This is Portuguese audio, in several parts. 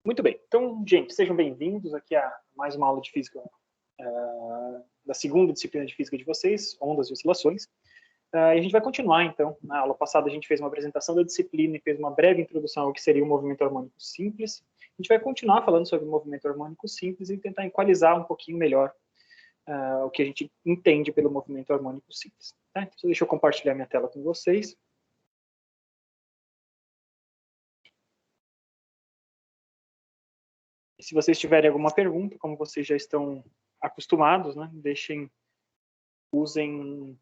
Muito bem. Então, gente, sejam bem-vindos aqui a mais uma aula de física da segunda disciplina de física de vocês, ondas e oscilações. E a gente vai continuar, então. Na aula passada a gente fez uma apresentação da disciplina e fez uma breve introdução ao que seria o movimento harmônico simples. A gente vai continuar falando sobre o movimento harmônico simples e tentar equalizar um pouquinho melhor o que a gente entende pelo movimento harmônico simples. Tá? Então, deixa eu compartilhar minha tela com vocês. Se vocês tiverem alguma pergunta, como vocês já estão acostumados, né, usem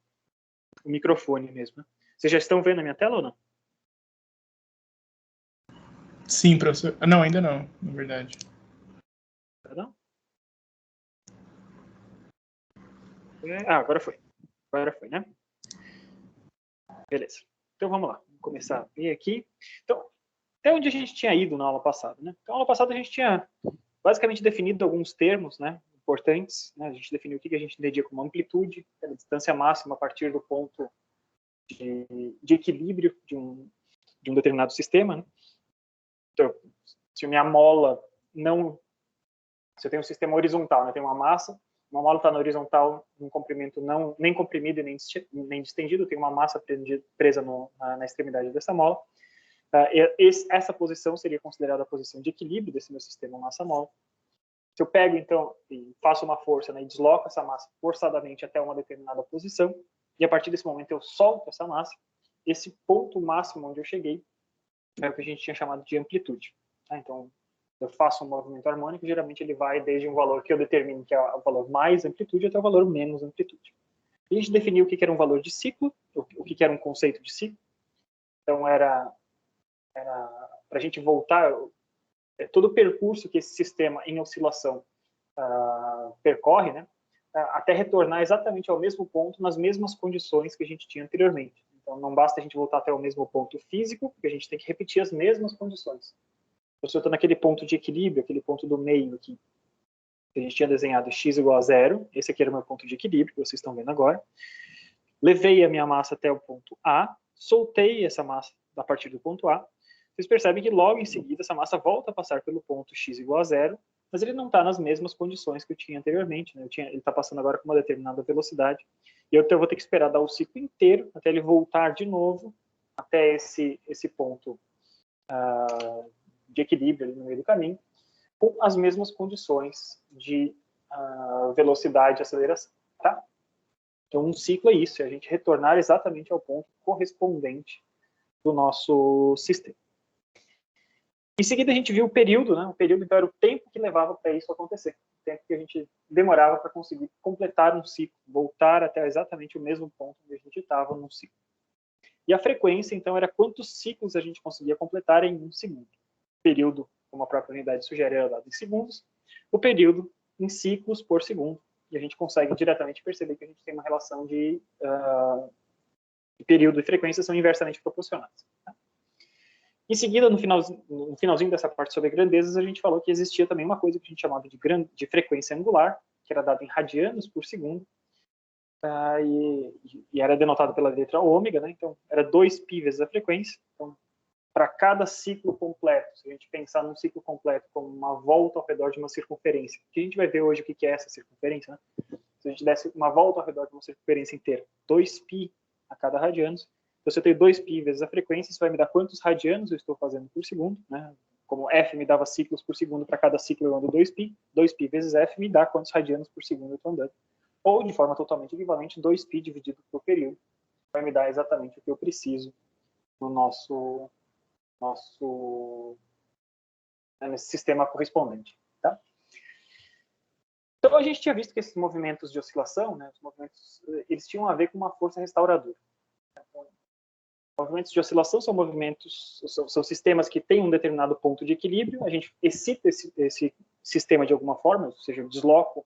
o microfone mesmo. Né? Vocês já estão vendo a minha tela ou não? Sim, professor. Não, ainda não, na verdade. Não? Agora foi. Agora foi, né? Beleza. Então vamos lá. Vamos começar a ver aqui. Então, até onde a gente tinha ido na aula passada, né? Então, na aula passada a gente tinha basicamente definido alguns termos, né, importantes. Né? A gente definiu o que a gente entendia como amplitude, a distância máxima a partir do ponto de equilíbrio de um determinado sistema. Né? Então, se minha mola não... Se eu tenho um sistema horizontal, né, tem uma massa, uma mola está na horizontal, um comprimento nem comprimido e nem distendido, tem uma massa presa na extremidade dessa mola. Essa posição seria considerada a posição de equilíbrio desse meu sistema massa-mola. Se eu pego, então, e faço uma força, né, e desloco essa massa forçadamente até uma determinada posição, e a partir desse momento eu solto essa massa, esse ponto máximo onde eu cheguei é o que a gente tinha chamado de amplitude. Tá? Então, eu faço um movimento harmônico, geralmente ele vai desde um valor que eu determino que é o valor mais amplitude até o valor menos amplitude. E a gente definiu o que era um valor de ciclo, o que era um conceito de ciclo. Então, era para a gente voltar, todo o percurso que esse sistema em oscilação percorre, né, até retornar exatamente ao mesmo ponto, nas mesmas condições que a gente tinha anteriormente. Então, não basta a gente voltar até o mesmo ponto físico, porque a gente tem que repetir as mesmas condições. Eu estou naquele ponto de equilíbrio, aquele ponto do meio aqui, que a gente tinha desenhado x igual a zero, esse aqui era o meu ponto de equilíbrio, que vocês estão vendo agora. Levei a minha massa até o ponto A, soltei essa massa a partir do ponto A. Vocês percebem que logo em seguida essa massa volta a passar pelo ponto x igual a zero, mas ele não está nas mesmas condições que eu tinha anteriormente. Né? Ele está passando agora com uma determinada velocidade, e eu vou ter que esperar dar o ciclo inteiro até ele voltar de novo até esse ponto de equilíbrio ali no meio do caminho, com as mesmas condições de velocidade e aceleração. Tá? Então, um ciclo é isso, é a gente retornar exatamente ao ponto correspondente do nosso sistema. Em seguida, a gente viu o período, né? O período, então, era o tempo que levava para isso acontecer. O tempo que a gente demorava para conseguir completar um ciclo, voltar até exatamente o mesmo ponto onde a gente estava no ciclo. E a frequência, então, era quantos ciclos a gente conseguia completar em um segundo. O período, como a própria unidade sugere, era dado em segundos. O período em ciclos por segundo. E a gente consegue diretamente perceber que a gente tem uma relação de período e frequência são inversamente proporcionais. Tá? Em seguida, no finalzinho dessa parte sobre grandezas, a gente falou que existia também uma coisa que a gente chamava de frequência angular, que era dada em radianos por segundo, e era denotado pela letra ômega, né? Então era 2π vezes a frequência. Então, para cada ciclo completo, se a gente pensar num ciclo completo como uma volta ao redor de uma circunferência, que a gente vai ver hoje o que é essa circunferência, né? Se a gente desse uma volta ao redor de uma circunferência inteira, 2π a cada radianos, então, se eu tenho 2π vezes a frequência, isso vai me dar quantos radianos eu estou fazendo por segundo, né? Como F me dava ciclos por segundo, para cada ciclo eu ando 2π, 2π vezes F me dá quantos radianos por segundo eu estou andando. Ou, de forma totalmente equivalente, 2π dividido por período, vai me dar exatamente o que eu preciso no nesse sistema correspondente. Tá? Então, a gente tinha visto que esses movimentos de oscilação, né, os movimentos, eles tinham a ver com uma força restauradora. Então, movimentos de oscilação são sistemas que têm um determinado ponto de equilíbrio, a gente excita esse sistema de alguma forma, ou seja, eu desloco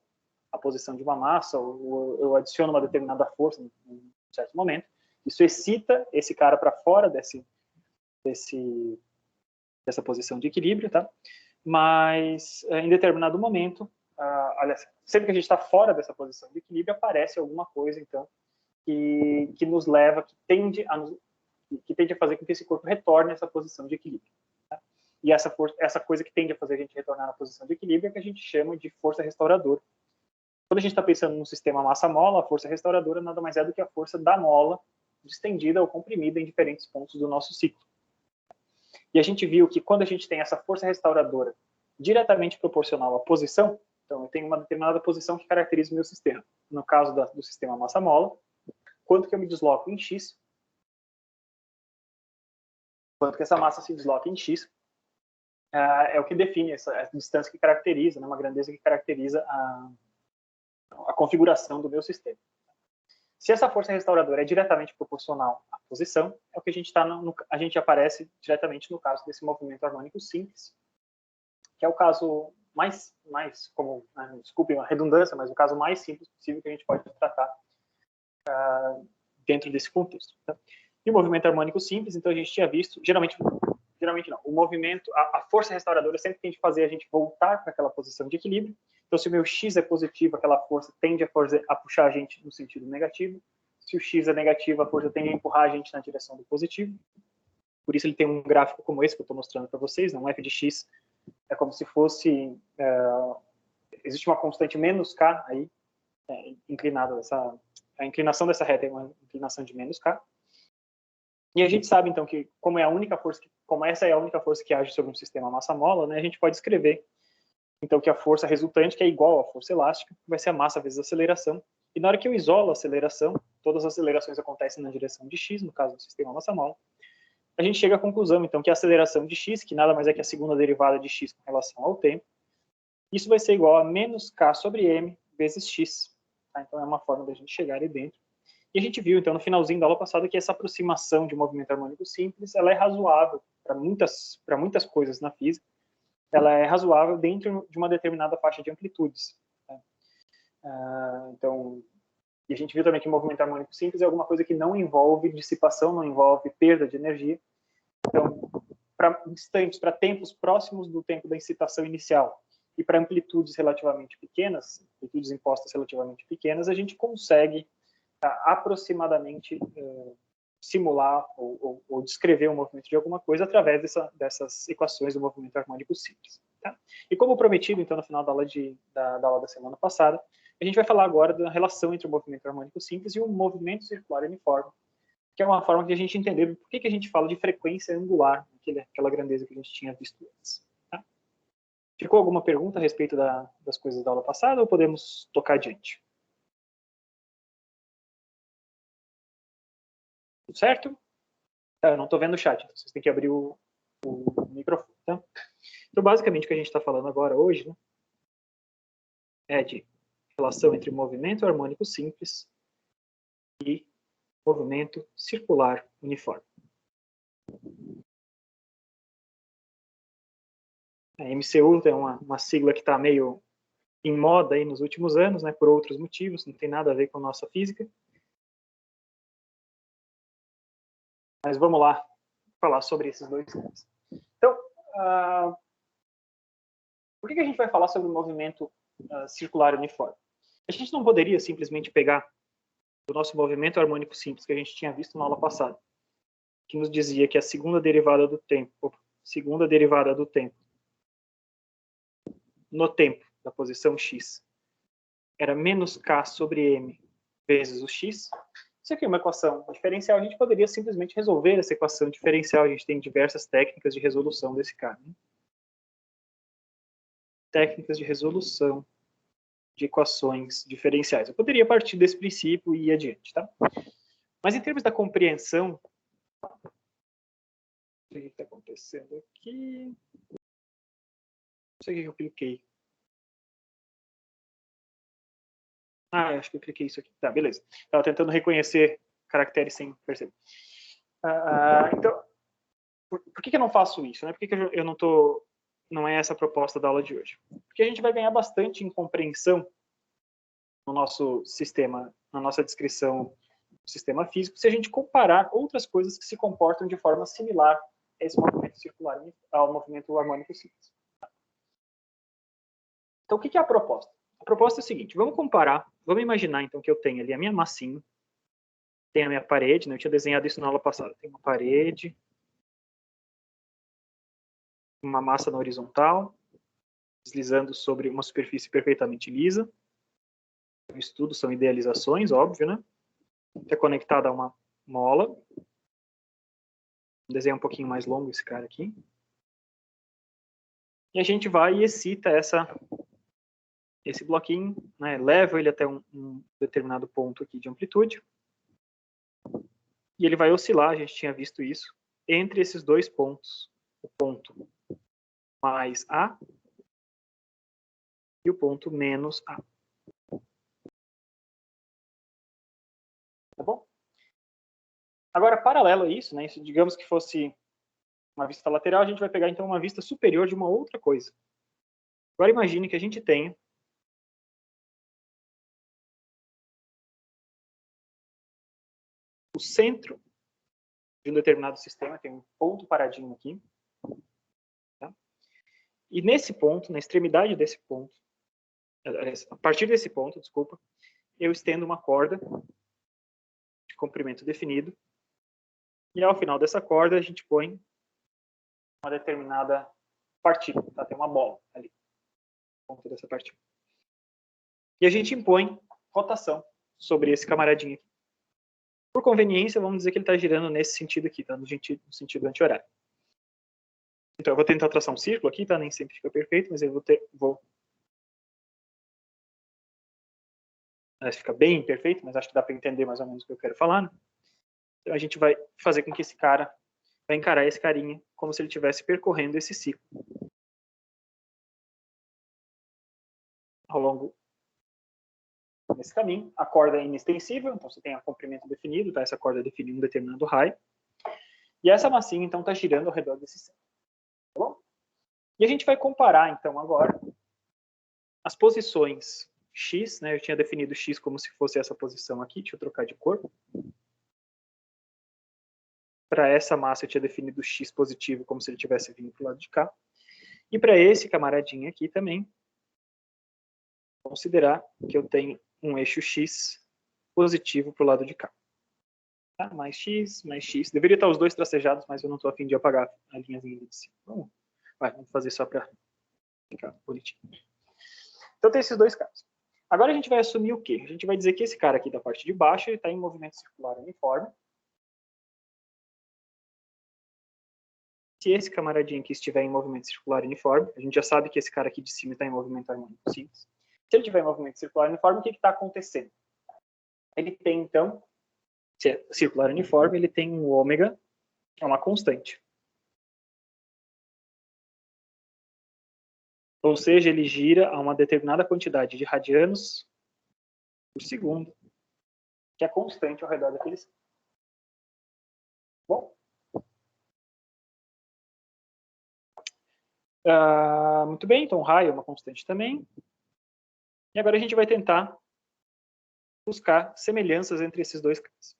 a posição de uma massa, ou eu adiciono uma determinada força em um certo momento, isso excita esse cara para fora dessa posição de equilíbrio, tá? Mas em determinado momento, aliás, sempre que a gente está fora dessa posição de equilíbrio, aparece alguma coisa, então, que nos leva, que tende a fazer com que esse corpo retorne a essa posição de equilíbrio. Tá? E essa coisa que tende a fazer a gente retornar na posição de equilíbrio é que a gente chama de força restauradora. Quando a gente está pensando num sistema massa-mola, a força restauradora nada mais é do que a força da mola distendida ou comprimida em diferentes pontos do nosso ciclo. E a gente viu que quando a gente tem essa força restauradora diretamente proporcional à posição, então eu tenho uma determinada posição que caracteriza o meu sistema. No caso do sistema massa-mola, quanto que eu me desloco em x, quanto que essa massa se desloca em x, é o que define essa distância que caracteriza, né, uma grandeza que caracteriza a configuração do meu sistema. Se essa força restauradora é diretamente proporcional à posição, é o que a gente aparece diretamente no caso desse movimento harmônico simples, que é o caso mais comum, né? Desculpem a redundância, mas o caso mais simples possível que a gente pode tratar dentro desse contexto. Tá? E o movimento harmônico simples, então a gente tinha visto, geralmente não, o movimento, a força restauradora sempre tende a fazer a gente voltar para aquela posição de equilíbrio. Então, se o meu x é positivo, aquela força tende a puxar a gente no sentido negativo. Se o x é negativo, a força tende a empurrar a gente na direção do positivo. Por isso ele tem um gráfico como esse que eu estou mostrando para vocês, né? Um f de x é como se fosse... existe uma constante menos k aí, inclinada. A inclinação dessa reta é uma inclinação de menos k. E a gente sabe, então, que como essa é a única força que age sobre um sistema massa-mola, né, a gente pode escrever, então, que a força resultante, que é igual à força elástica, vai ser a massa vezes a aceleração. E na hora que eu isolo a aceleração, todas as acelerações acontecem na direção de x, no caso do sistema massa-mola, a gente chega à conclusão, então, que a aceleração de x, que nada mais é que a segunda derivada de x com relação ao tempo, isso vai ser igual a menos k sobre m vezes x. Tá? Então, é uma forma da gente chegar ali dentro. E a gente viu, então, no finalzinho da aula passada, que essa aproximação de movimento harmônico simples, ela é razoável para muitas coisas na física. Ela é razoável dentro de uma determinada faixa de amplitudes. Tá? Então, e a gente viu também que o movimento harmônico simples é alguma coisa que não envolve dissipação, não envolve perda de energia. Então, para tempos próximos do tempo da excitação inicial e para amplitudes relativamente pequenas, amplitudes impostas relativamente pequenas, a gente consegue aproximadamente simular ou descrever o movimento de alguma coisa através dessas equações do movimento harmônico simples. Tá? E como prometido, então, no final da aula da semana passada, a gente vai falar agora da relação entre o movimento harmônico simples e o movimento circular uniforme, que é uma forma de a gente entender por que a gente fala de frequência angular, aquela grandeza que a gente tinha visto antes. Tá? Ficou alguma pergunta a respeito das coisas da aula passada ou podemos tocar adiante? Tudo certo? Eu não estou vendo o chat, então vocês têm que abrir o microfone. Tá? Então, basicamente, o que a gente está falando agora hoje, né, é de relação entre movimento harmônico simples e movimento circular uniforme. A MCU é uma sigla que está meio em moda aí nos últimos anos, né, por outros motivos, não tem nada a ver com a nossa física. Mas vamos lá falar sobre esses dois temas. Então, por que a gente vai falar sobre o movimento circular uniforme? A gente não poderia simplesmente pegar o nosso movimento harmônico simples que a gente tinha visto na aula passada, que nos dizia que a segunda derivada do tempo no tempo da posição x era menos k sobre m vezes o x. Isso aqui é uma equação diferencial. A gente poderia simplesmente resolver essa equação diferencial. A gente tem diversas técnicas de resolução desse cara. Né? Técnicas de resolução de equações diferenciais. Eu poderia partir desse princípio e ir adiante, tá? Mas em termos da compreensão, o que está acontecendo aqui? Não sei o que eu cliquei. Acho que eu cliquei isso aqui. Tá, beleza. Estava tentando reconhecer caracteres sem perceber. Então, por que eu não faço isso? Né? Por que eu não estou... Não é essa a proposta da aula de hoje. Porque a gente vai ganhar bastante em compreensão no nosso sistema, na nossa descrição do sistema físico, se a gente comparar outras coisas que se comportam de forma similar a esse movimento circular, ao movimento harmônico simples. Então, o que é a proposta? A proposta é a seguinte, vamos imaginar, então, que eu tenho ali a minha massinha, tenho a minha parede, né? Eu tinha desenhado isso na aula passada, tem uma parede, uma massa na horizontal, deslizando sobre uma superfície perfeitamente lisa. Isso tudo são idealizações, óbvio, né? Está conectada a uma mola. Vou desenhar um pouquinho mais longo esse cara aqui. E a gente vai e excita esse bloquinho, né? Leva ele até um determinado ponto aqui de amplitude. E ele vai oscilar, a gente tinha visto isso, entre esses dois pontos. O ponto mais A e o ponto menos A. Tá bom? Agora, paralelo a isso, né, digamos que fosse uma vista lateral, a gente vai pegar então uma vista superior de uma outra coisa. Agora imagine que a gente tenha o centro de um determinado sistema, tem um ponto paradinho aqui. Tá? E nesse ponto, na extremidade desse ponto, a partir desse ponto, desculpa, eu estendo uma corda de comprimento definido. E ao final dessa corda, a gente põe uma determinada partícula. Tá? Tem uma bola ali, no ponto dessa partícula. E a gente impõe rotação sobre esse camaradinho aqui. Por conveniência, vamos dizer que ele está girando nesse sentido aqui, tá? No sentido anti-horário. Então, eu vou tentar traçar um círculo aqui, tá? Nem sempre fica perfeito, mas eu vou... Fica bem imperfeito, mas acho que dá para entender mais ou menos o que eu quero falar, né? Então, a gente vai fazer com que esse cara vai encarar esse carinha como se ele estivesse percorrendo esse ciclo. Ao longo desse caminho, a corda é inextensível, então você tem o comprimento definido, tá? Essa corda define um determinado raio. E essa massinha, então, está girando ao redor desse centro. Tá bom? E a gente vai comparar, então, agora as posições X, né? Eu tinha definido X como se fosse essa posição aqui, deixa eu trocar de cor. Para essa massa eu tinha definido X positivo como se ele tivesse vindo para o lado de cá. E para esse camaradinho aqui também, considerar que eu tenho um eixo X positivo para o lado de cá. Tá? Mais X. Deveria estar os dois tracejados, mas eu não estou a fim de apagar a linhazinha de cima. Vamos fazer só para ficar bonitinho. Então tem esses dois casos. Agora a gente vai assumir o quê? A gente vai dizer que esse cara aqui da parte de baixo está em movimento circular uniforme. Se esse camaradinho aqui estiver em movimento circular uniforme, a gente já sabe que esse cara aqui de cima está em movimento harmônico simples. Se ele estiver em movimento circular uniforme, o que está acontecendo? Ele tem, então, se é circular uniforme, ele tem um ômega, que é uma constante. Ou seja, ele gira a uma determinada quantidade de radianos por segundo, que é constante ao redor daquele centro. Bom? Muito bem, então o raio é uma constante também. E agora a gente vai tentar buscar semelhanças entre esses dois casos.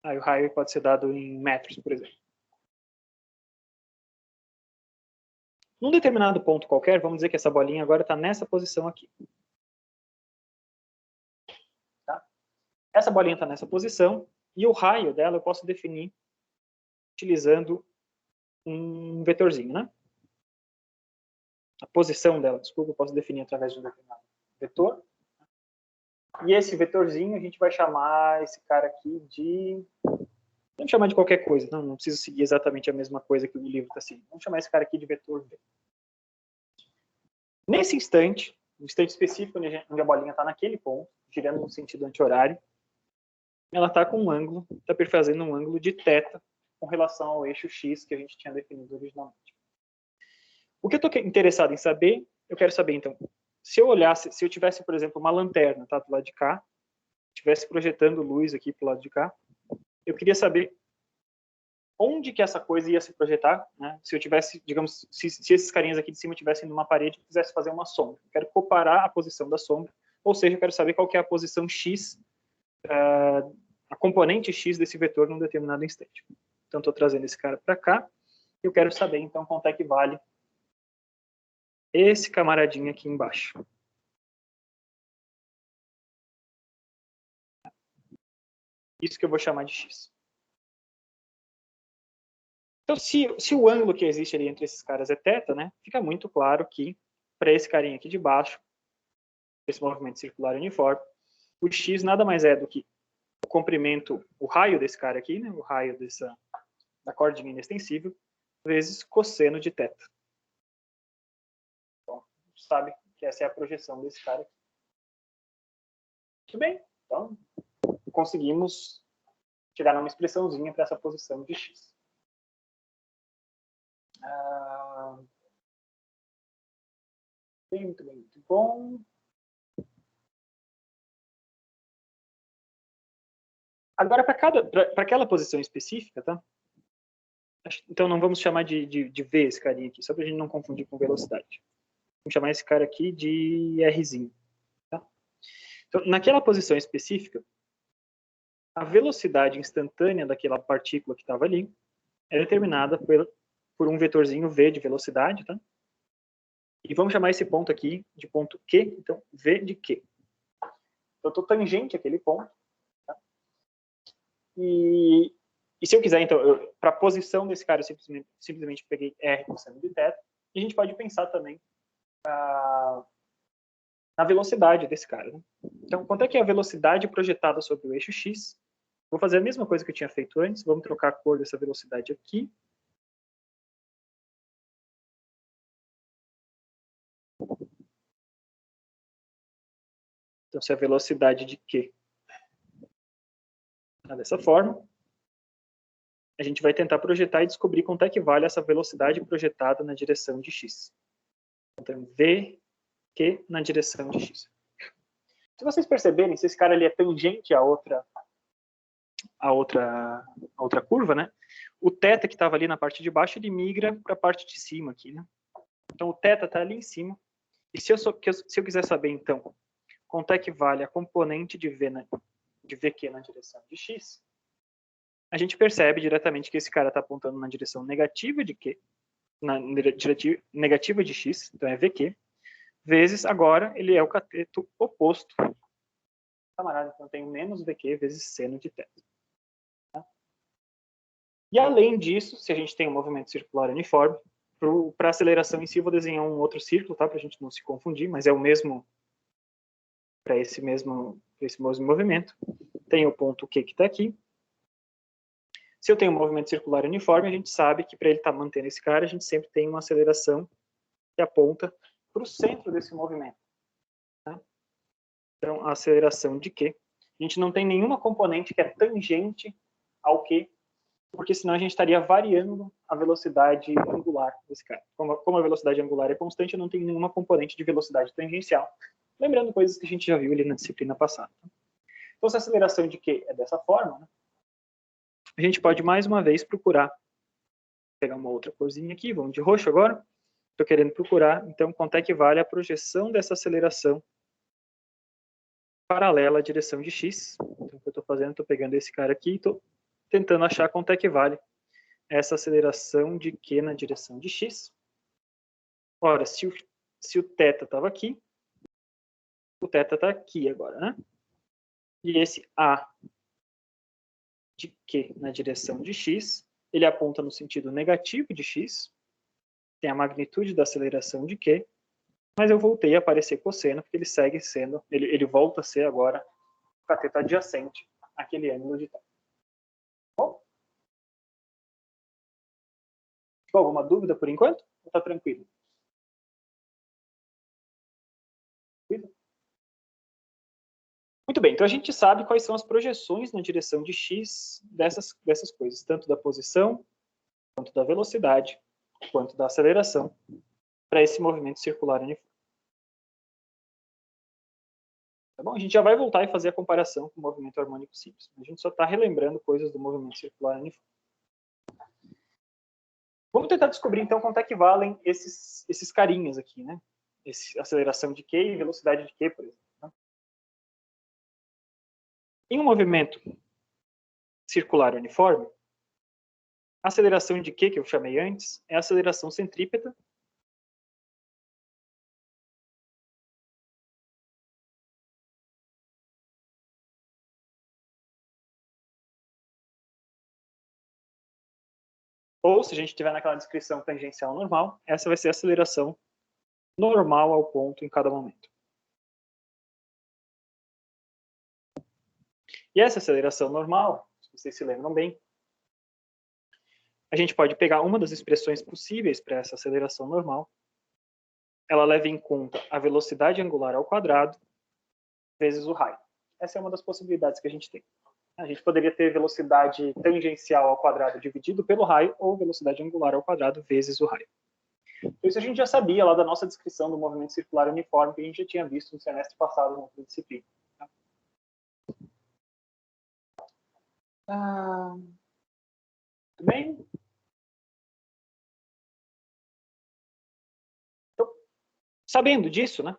O raio pode ser dado em metros, por exemplo. Num determinado ponto qualquer, vamos dizer que essa bolinha agora está nessa posição aqui. Tá? Essa bolinha está nessa posição, e o raio dela eu posso definir utilizando um vetorzinho, né? A posição dela, desculpa, eu posso definir através de um determinado vetor. E esse vetorzinho a gente vai chamar esse cara aqui de... Vamos chamar de qualquer coisa, não preciso seguir exatamente a mesma coisa que o livro está seguindo. Vamos chamar esse cara aqui de vetor V. Nesse instante, no instante específico onde a bolinha está naquele ponto, girando no sentido anti-horário, ela está com um ângulo, está perfazendo um ângulo de θ com relação ao eixo X que a gente tinha definido originalmente. O que eu estou interessado em saber, eu quero saber, então, se eu tivesse, por exemplo, uma lanterna, tá, do lado de cá, estivesse projetando luz aqui para o lado de cá, eu queria saber onde que essa coisa ia se projetar, né? Se eu tivesse, digamos, se esses carinhas aqui de cima tivessem numa parede e quisesse fazer uma sombra. Eu quero comparar a posição da sombra, ou seja, eu quero saber qual que é a posição X, a componente X desse vetor num determinado instante. Então, estou trazendo esse cara para cá, e eu quero saber, então, quanto é que vale esse camaradinho aqui embaixo. Isso que eu vou chamar de X. Então, se o ângulo que existe ali entre esses caras é θ, né, fica muito claro que, para esse carinha aqui de baixo, esse movimento circular uniforme, o x nada mais é do que o comprimento, o raio desse cara aqui, né, o raio da cordinha inextensível, vezes cosseno de θ. Então, a gente sabe que essa é a projeção desse cara aqui. Muito bem, então conseguimos chegar numa expressãozinha para essa posição de x. Muito bem, muito bom. Agora, para aquela posição específica, tá? Então, não vamos chamar de V esse carinha aqui, só para a gente não confundir com velocidade. Vamos chamar esse cara aqui de Rzinho. Tá? Então, naquela posição específica, a velocidade instantânea daquela partícula que estava ali é determinada por um vetorzinho V de velocidade, tá? E vamos chamar esse ponto aqui de ponto Q, então V de Q. Então, eu estou tangente àquele ponto. Tá? E se eu quiser, então, para a posição desse cara, eu simplesmente peguei R cosseno de θ, e a gente pode pensar também na velocidade desse cara. Né? Então, quanto é que é a velocidade projetada sobre o eixo X? Vou fazer a mesma coisa que eu tinha feito antes, vamos trocar a cor dessa velocidade aqui. Então, se a velocidade de Q está dessa forma, a gente vai tentar projetar e descobrir quanto é que vale essa velocidade projetada na direção de x. Então, v q na direção de x. Se vocês perceberem, se esse cara ali é tangente à outra curva, né? O θ que estava ali na parte de baixo, ele migra para a parte de cima aqui, né? Então, o θ está ali em cima. E se eu quiser saber, então, quanto é que vale a componente de vq na direção de x, a gente percebe diretamente que esse cara está apontando na direção negativa de Q, na diretiva negativa de X, então é VQ, vezes agora ele é o cateto oposto. Camarada, então eu tenho menos VQ vezes seno de θ. Tá? E além disso, se a gente tem um movimento circular uniforme, para a aceleração em si eu vou desenhar um outro círculo, tá? Para a gente não se confundir, mas é o mesmo para esse mesmo movimento. Tem o ponto Q que está aqui. Se eu tenho um movimento circular uniforme, a gente sabe que para ele estar mantendo esse cara, a gente sempre tem uma aceleração que aponta para o centro desse movimento. Tá? Então, a aceleração de Q. A gente não tem nenhuma componente que é tangente ao Q, porque senão a gente estaria variando a velocidade angular desse cara. Como a velocidade angular é constante, eu não tenho nenhuma componente de velocidade tangencial. Lembrando coisas que a gente já viu ali na disciplina passada. Então, se a aceleração de Q é dessa forma, né, a gente pode mais uma vez procurar, pegar uma outra corzinha aqui, vamos de roxo agora. Estou querendo procurar, então, quanto é que vale a projeção dessa aceleração paralela à direção de x. Então, o que eu estou fazendo, estou pegando esse cara aqui e estou tentando achar quanto é que vale essa aceleração de Q na direção de x. Ora, se o θ estava aqui, o θ está aqui agora, né? E esse A de Q na direção de x, ele aponta no sentido negativo de x, tem a magnitude da aceleração de Q, mas eu voltei a aparecer cosseno, porque ele segue sendo, ele volta a ser agora o cateto adjacente àquele ângulo de θ. Bom? Ficou alguma dúvida por enquanto? Ou está tranquilo? Muito bem, então a gente sabe quais são as projeções na direção de x dessas coisas, tanto da posição, quanto da velocidade, quanto da aceleração, para esse movimento circular uniforme. Tá bom? A gente já vai voltar e fazer a comparação com o movimento harmônico simples. A gente só está relembrando coisas do movimento circular uniforme. Vamos tentar descobrir, então, quanto é que valem esses carinhas aqui, né? Aceleração de Q e velocidade de Q, por exemplo. Tá? Em um movimento circular uniforme, a aceleração de Q, que eu chamei antes, é a aceleração centrípeta. Ou, se a gente estiver naquela descrição tangencial normal, essa vai ser a aceleração normal ao ponto em cada momento. E essa aceleração normal, se vocês se lembram bem, a gente pode pegar uma das expressões possíveis para essa aceleração normal. Ela leva em conta a velocidade angular ao quadrado vezes o raio. Essa é uma das possibilidades que a gente tem. A gente poderia ter velocidade tangencial ao quadrado dividido pelo raio ou velocidade angular ao quadrado vezes o raio. Então, isso a gente já sabia lá da nossa descrição do movimento circular uniforme, que a gente já tinha visto no semestre passado na outra disciplina. Tudo bem? Então, sabendo disso, né?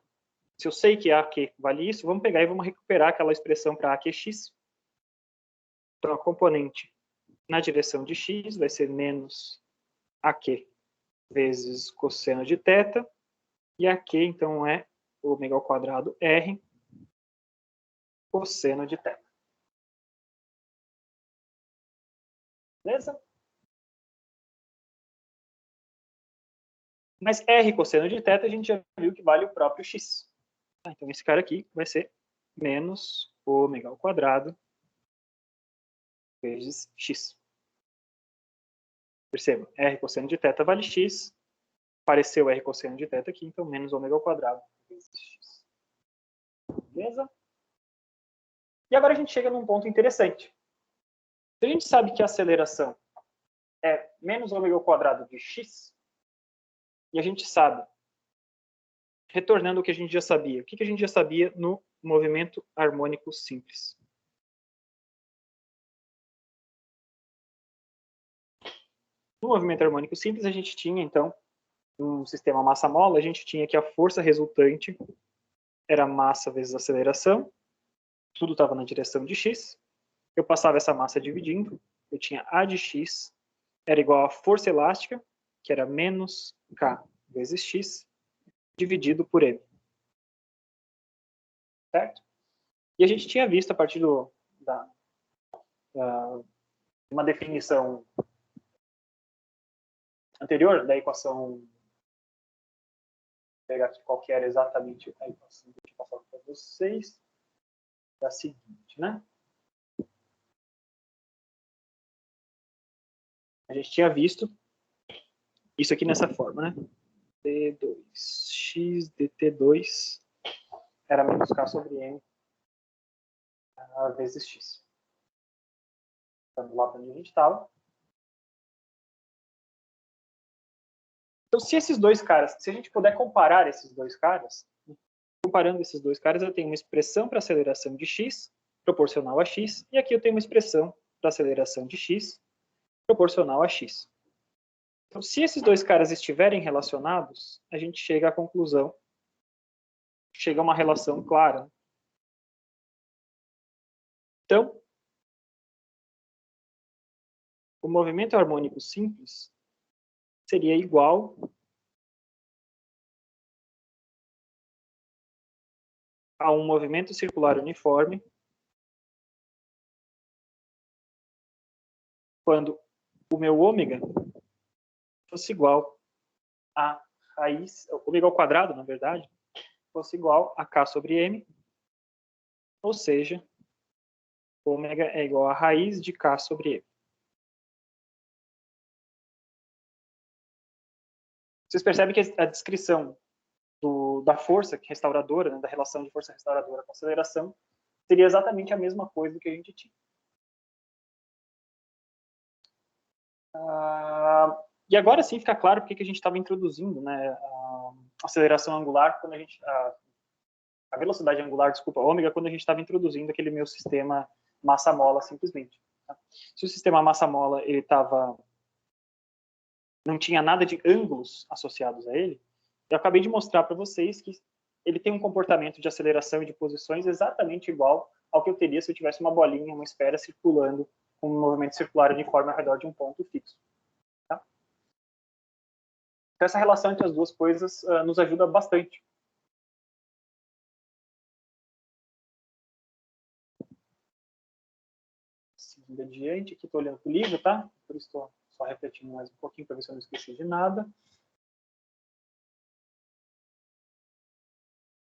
Se eu sei que AQ vale isso, vamos pegar e vamos recuperar aquela expressão para AQx. Então, a componente na direção de x vai ser menos AQ vezes cosseno de θ. E AQ, então, é ômega ao quadrado R cosseno de θ. Beleza? Mas R cosseno de θ a gente já viu que vale o próprio x. Então, esse cara aqui vai ser menos ômega ao quadrado vezes x. Perceba, R cosseno de θ vale x. Apareceu R cosseno de θ aqui, então menos ômega ao quadrado vezes x. Beleza? E agora a gente chega num ponto interessante. Se a gente sabe que a aceleração é menos ômega ao quadrado de x, e a gente sabe, retornando ao que a gente já sabia, o que a gente já sabia no movimento harmônico simples? No movimento harmônico simples, a gente tinha, então, um sistema massa-mola, a gente tinha que a força resultante era massa vezes aceleração, tudo estava na direção de x, eu passava essa massa dividindo, eu tinha A de x era igual a força elástica, que era menos K vezes x, dividido por M. Certo? E a gente tinha visto, a partir da uma definição anterior da equação, vou pegar aqui qual que era exatamente a equação que eu tinha passado para vocês, é a seguinte, né? A gente tinha visto isso aqui nessa forma, né? D2x dt2 era menos K sobre M vezes x. Então, lá onde a gente estava. Então, se esses dois caras, se a gente puder comparar esses dois caras, comparando esses dois caras, eu tenho uma expressão para aceleração de x proporcional a x, e aqui eu tenho uma expressão para aceleração de x proporcional a x. Então, se esses dois caras estiverem relacionados, a gente chega à conclusão, chega a uma relação clara. Então, o movimento harmônico simples seria igual a um movimento circular uniforme quando o meu ômega fosse igual a raiz, ômega ao quadrado, na verdade, fosse igual a K sobre M, ou seja, ômega é igual a raiz de K sobre M. Vocês percebem que a descrição da força restauradora, né, da relação de força restauradora com aceleração, seria exatamente a mesma coisa que a gente tinha. E agora sim fica claro porque que a gente estava introduzindo, né, a aceleração angular, quando a velocidade angular, desculpa, ômega, quando a gente estava introduzindo aquele meu sistema massa-mola simplesmente. Tá? Se o sistema massa-mola não tinha nada de ângulos associados a ele, eu acabei de mostrar para vocês que ele tem um comportamento de aceleração e de posições exatamente igual ao que eu teria se eu tivesse uma bolinha, uma esfera circulando com um movimento circular uniforme ao redor de um ponto fixo. Tá? Então, essa relação entre as duas coisas nos ajuda bastante. Seguindo adiante, aqui estou olhando para o livro, tá? Por isso estou Só refletindo mais um pouquinho para ver se eu não esqueci de nada.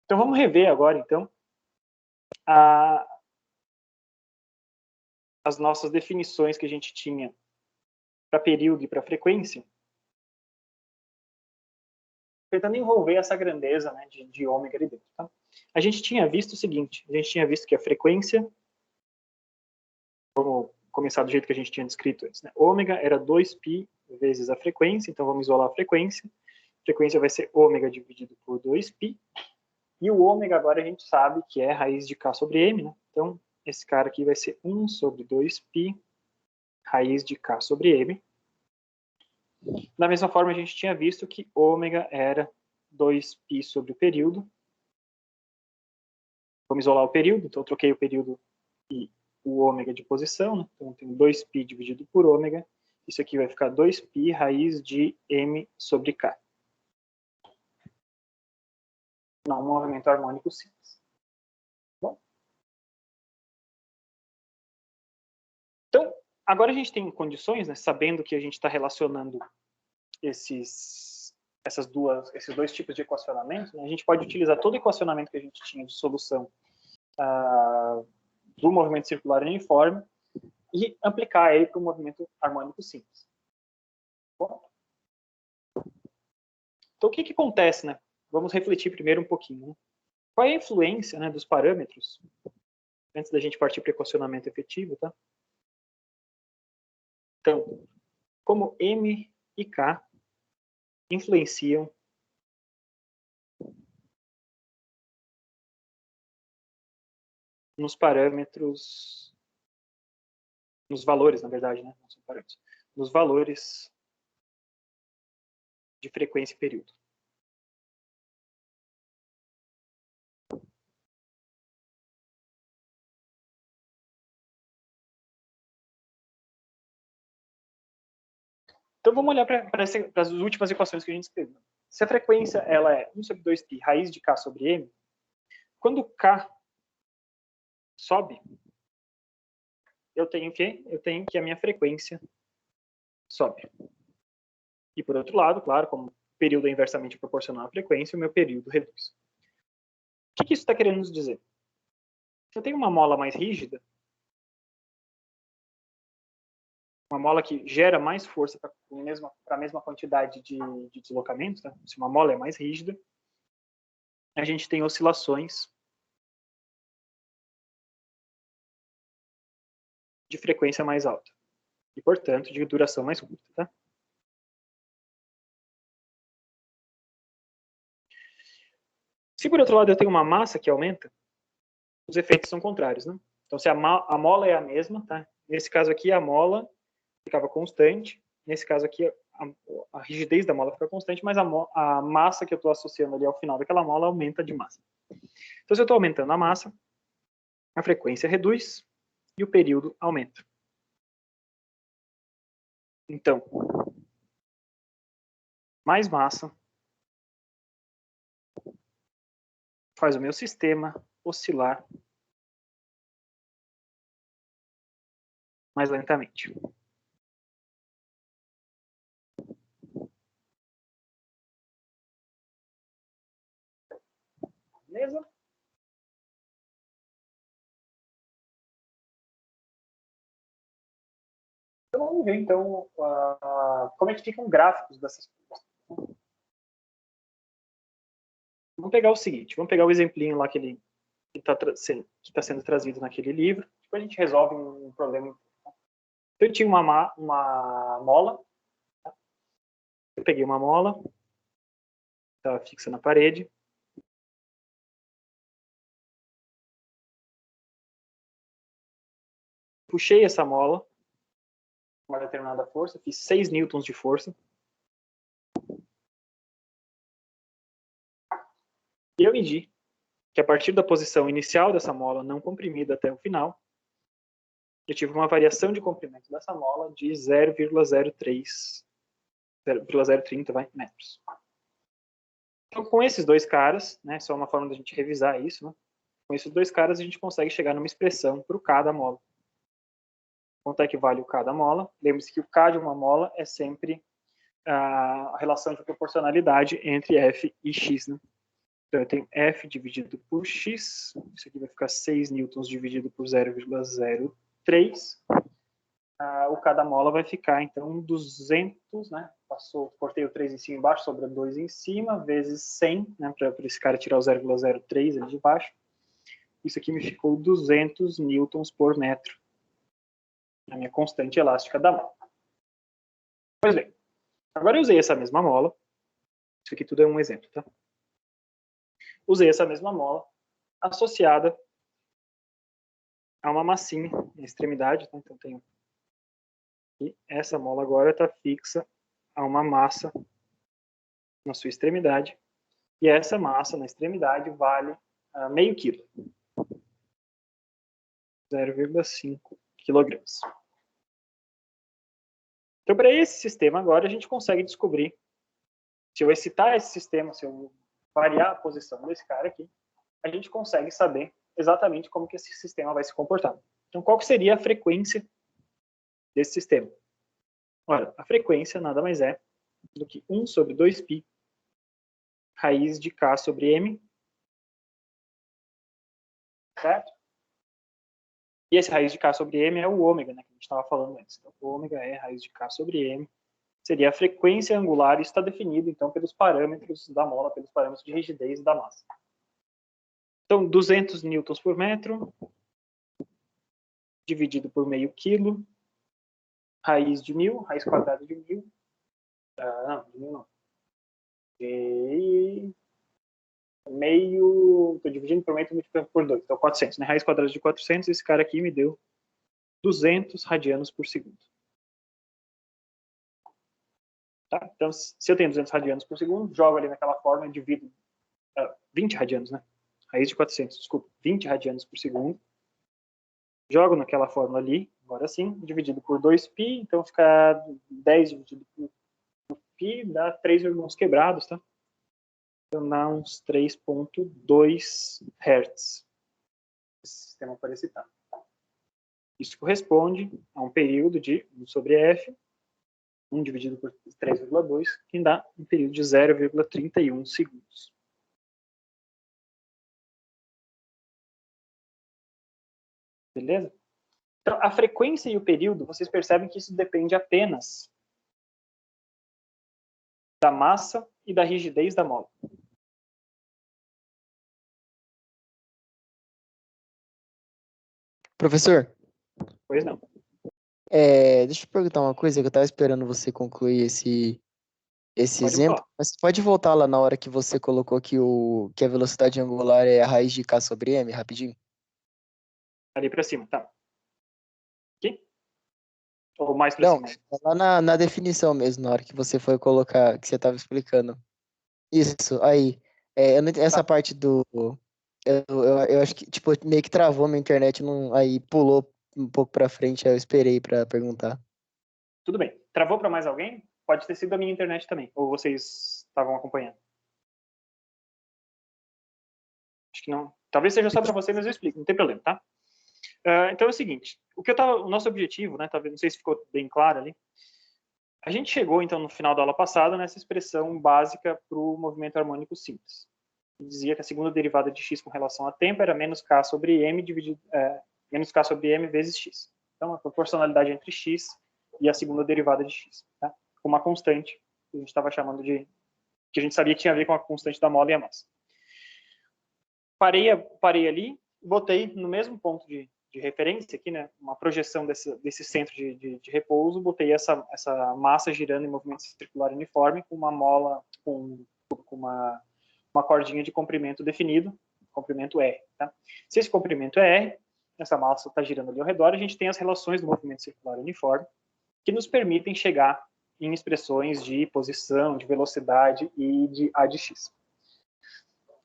Então vamos rever agora, então, as nossas definições que a gente tinha para período e para frequência, tentando envolver essa grandeza, né, de ômega ali dentro. Tá? A gente tinha visto o seguinte, a gente tinha visto que a frequência, vamos começar do jeito que a gente tinha descrito antes, né? Ômega era 2π vezes a frequência, então vamos isolar a frequência. A frequência vai ser ômega dividido por 2π. E o ômega agora a gente sabe que é raiz de K sobre M, né? Então, esse cara aqui vai ser 1 sobre 2π raiz de K sobre M. Da mesma forma, a gente tinha visto que ômega era 2π sobre o período. Vamos isolar o período, então eu troquei o período e o ômega de posição, né? Então eu tenho 2π dividido por ômega. Isso aqui vai ficar 2π raiz de M sobre K. Não, um movimento harmônico simples. Bom. Então, agora a gente tem condições, né, sabendo que a gente está relacionando esses dois tipos de equacionamento, né, a gente pode utilizar todo o equacionamento que a gente tinha de solução do movimento circular uniforme e aplicar ele para o movimento harmônico simples. Bom. Então, o que acontece, né? Vamos refletir primeiro um pouquinho. Né? Qual é a influência, né, dos parâmetros, antes da gente partir para o equacionamento efetivo, tá? Então, como M e K influenciam nos parâmetros, nos valores, na verdade, né? Não são parâmetros, nos valores de frequência e período. Então vamos olhar para as últimas equações que a gente escreveu. Se a frequência ela é 1 sobre 2π raiz de K sobre M, quando K sobe, eu tenho o quê? Eu tenho que a minha frequência sobe. E por outro lado, claro, como o período é inversamente proporcional à frequência, o meu período reduz. O que isso está querendo nos dizer? Se eu tenho uma mola mais rígida, uma mola que gera mais força para a mesma quantidade de deslocamento, tá? Se uma mola é mais rígida, a gente tem oscilações de frequência mais alta e, portanto, de duração mais curta. Tá? Se, por outro lado, eu tenho uma massa que aumenta, os efeitos são contrários. Né? Então, se a mola é a mesma, tá? Nesse caso aqui, a mola ficava constante. Nesse caso aqui, a rigidez da mola fica constante, mas a massa que eu estou associando ali ao final daquela mola aumenta de massa. Então, se eu estou aumentando a massa, a frequência reduz e o período aumenta. Então, mais massa faz o meu sistema oscilar mais lentamente. Beleza? Então vamos ver então como é que ficam gráficos dessas coisas. Vamos pegar o seguinte, vamos pegar o exemplinho lá que está sendo trazido naquele livro. Depois a gente resolve um problema. Então, eu tinha uma mola. Tá? Eu peguei uma mola, estava fixa na parede. Puxei essa mola com uma determinada força, fiz 6 newtons de força. E eu medi que a partir da posição inicial dessa mola não comprimida até o final, eu tive uma variação de comprimento dessa mola de 0,030 metros. Então, com esses dois caras, né, só uma forma da gente revisar isso, né, com esses dois caras a gente consegue chegar numa expressão para o K da mola. quanto é que vale o K da mola. Lembre-se que o K de uma mola é sempre a relação de proporcionalidade entre F e X, né? Então, eu tenho F dividido por X, isso aqui vai ficar 6 newtons dividido por 0,03. O K da mola vai ficar, então, 200, né? Cortei o 3 em cima e embaixo, sobra 2 em cima, vezes 100, né? Para esse cara tirar o 0,03 ali de baixo. Isso aqui me ficou 200 newtons por metro. A minha constante elástica da mola. Pois bem, agora eu usei essa mesma mola. Isso aqui tudo é um exemplo, tá? Usei essa mesma mola associada a uma massinha na extremidade. Tá? Então, tenho aqui, essa mola agora está fixa a uma massa na sua extremidade. E essa massa na extremidade vale meio quilo. 0,5 quilogramas. Então, para esse sistema agora, a gente consegue descobrir, se eu excitar esse sistema, se eu variar a posição desse cara aqui, a gente consegue saber exatamente como que esse sistema vai se comportar. Então, qual que seria a frequência desse sistema? Ora, a frequência nada mais é do que 1 sobre 2π raiz de K sobre M, certo? E esse raiz de K sobre M é o ômega, né, que a gente estava falando antes. Então, o ômega é raiz de K sobre M, seria a frequência angular, e isso está definido, então, pelos parâmetros da mola, pelos parâmetros de rigidez da massa. Então, 200 newtons por metro, dividido por meio quilo, raiz de 1000, raiz quadrada de 1000, não, de 1000 não. E meio, estou dividindo por meio, multiplicando por 2, então 400, né? Raiz quadrada de 400, esse cara aqui me deu 200 radianos por segundo. Tá? Então, se eu tenho 200 radianos por segundo, jogo ali naquela forma e divido 20 radianos, né? Raiz de 400, desculpa, 20 radianos por segundo. Jogo naquela fórmula ali, agora sim, dividido por 2π, então fica 10 dividido por π, dá 3 irmãos quebrados, tá? Então dá uns 3,2 Hz. Esse sistema para excitar. Isso corresponde a um período de 1 sobre F, 1 dividido por 3,2, que dá um período de 0,31 segundos. Beleza? Então, a frequência e o período, vocês percebem que isso depende apenas da massa e da rigidez da mola. Professor, Pois não. deixa eu perguntar uma coisa, que eu estava esperando você concluir esse Pode exemplo, falar. mas pode voltar lá na hora que você colocou que a velocidade angular é a raiz de K sobre M, rapidinho? Ali para cima, tá. Aqui? Ou mais para Não, cima? lá na definição mesmo, na hora que você foi colocar, que você estava explicando. Isso, aí. Eu não entendi essa parte do... Eu acho que, tipo, meio que travou minha internet, não, aí pulou um pouco pra frente, aí eu esperei pra perguntar. Tudo bem. Travou para mais alguém? Pode ter sido a minha internet também. Ou vocês estavam acompanhando? Acho que não. Talvez seja só para você, mas eu explico. Não tem problema, tá? Então é o seguinte. O nosso objetivo, né? Talvez, não sei se ficou bem claro ali. A gente chegou, então, no final da aula passada, nessa expressão básica para o movimento harmônico simples. Dizia que a segunda derivada de x com relação a tempo era menos k sobre m menos k sobre m vezes x. Então, a proporcionalidade entre x e a segunda derivada de x, tá? Com uma constante que a gente estava chamando de... que a gente sabia que tinha a ver com a constante da mola e a massa. Parei ali, botei no mesmo ponto de referência aqui, né, uma projeção desse centro de repouso, botei essa massa girando em movimento circular uniforme com uma mola, com uma cordinha de comprimento definido, comprimento R. Tá? Se esse comprimento é R, essa massa está girando ali ao redor, a gente tem as relações do movimento circular uniforme, que nos permitem chegar em expressões de posição, de velocidade e de A de x.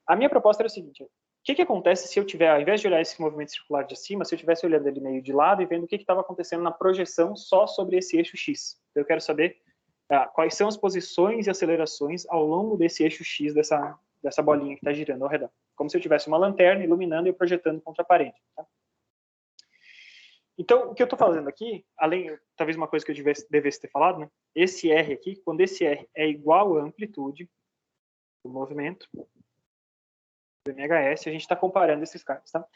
A minha proposta era o seguinte: o que acontece se eu tiver, ao invés de olhar esse movimento circular de cima, se eu estivesse olhando ele meio de lado e vendo o que estava acontecendo na projeção só sobre esse eixo x? Eu quero saber quais são as posições e acelerações ao longo desse eixo x dessa bolinha que está girando ao redor. Como se eu tivesse uma lanterna iluminando e projetando contra a parede. Tá? Então, o que eu estou fazendo aqui, além, talvez uma coisa que eu devesse ter falado, né? Esse R aqui, quando esse R é igual à amplitude do movimento do MHS, a gente está comparando esses caras, tá?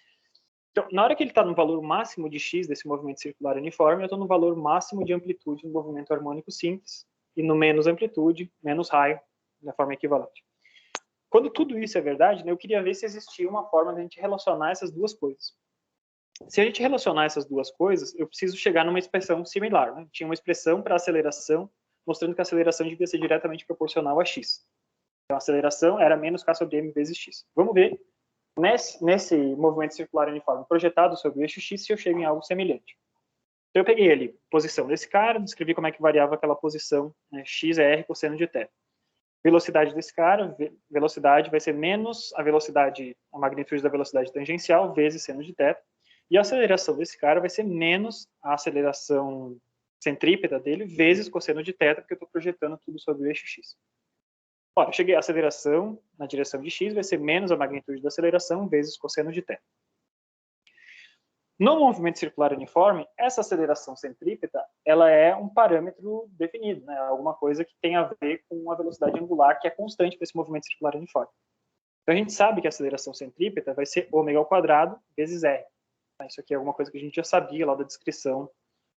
Então, na hora que ele está no valor máximo de x desse movimento circular uniforme, eu estou no valor máximo de amplitude no movimento harmônico simples, e no menos amplitude, menos raio, da forma equivalente. Quando tudo isso é verdade, né, eu queria ver se existia uma forma de a gente relacionar essas duas coisas. Se a gente relacionar essas duas coisas, eu preciso chegar numa expressão similar. Né? Tinha uma expressão para aceleração, mostrando que a aceleração devia ser diretamente proporcional a x. Então, a aceleração era menos k sobre m vezes x. Vamos ver, nesse movimento circular uniforme projetado sobre o eixo x, se eu chego em algo semelhante. Então, eu peguei ali a posição desse cara, descrevi como é que variava aquela posição, né? X é r cosseno de θ. Velocidade desse cara, velocidade vai ser menos a velocidade, a magnitude da velocidade tangencial, vezes seno de θ. E a aceleração desse cara vai ser menos a aceleração centrípeta dele, vezes cosseno de θ, porque eu estou projetando tudo sobre o eixo x. Ora, cheguei à aceleração na direção de x, vai ser menos a magnitude da aceleração, vezes cosseno de θ. No movimento circular uniforme, essa aceleração centrípeta, ela é um parâmetro definido, né? Alguma coisa que tem a ver com a velocidade angular, que é constante para esse movimento circular uniforme. Então, a gente sabe que a aceleração centrípeta vai ser ômega ao quadrado vezes r. Isso aqui é alguma coisa que a gente já sabia lá da descrição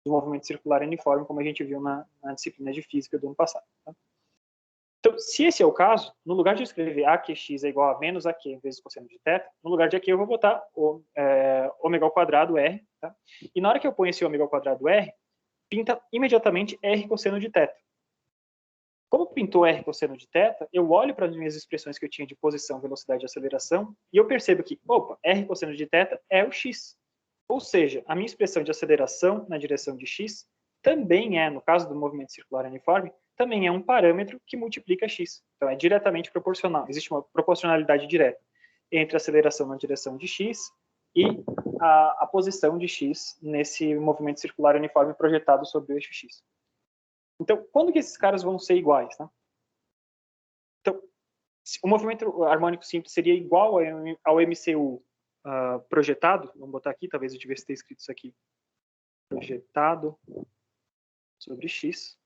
do movimento circular uniforme, como a gente viu na disciplina de física do ano passado. Tá? Então, se esse é o caso, no lugar de escrever AQX é igual a menos AQ vezes cosseno de θ, no lugar de AQ eu vou botar ômega ao quadrado R. Tá? E na hora que eu ponho esse ômega ao quadrado R, pinta imediatamente R cosseno de θ. Como pintou R cosseno de θ, eu olho para as minhas expressões que eu tinha de posição, velocidade e aceleração, e eu percebo que, opa, R cosseno de θ é o x. Ou seja, a minha expressão de aceleração na direção de x também é, no caso do movimento circular uniforme, também é um parâmetro que multiplica x. Então, é diretamente proporcional. Existe uma proporcionalidade direta entre a aceleração na direção de x e a posição de x nesse movimento circular uniforme projetado sobre o eixo x. Então, quando que esses caras vão ser iguais? Né? Então, o movimento harmônico simples seria igual ao MCU projetado, vamos botar aqui, talvez eu tivesse escrito isso aqui, projetado sobre x,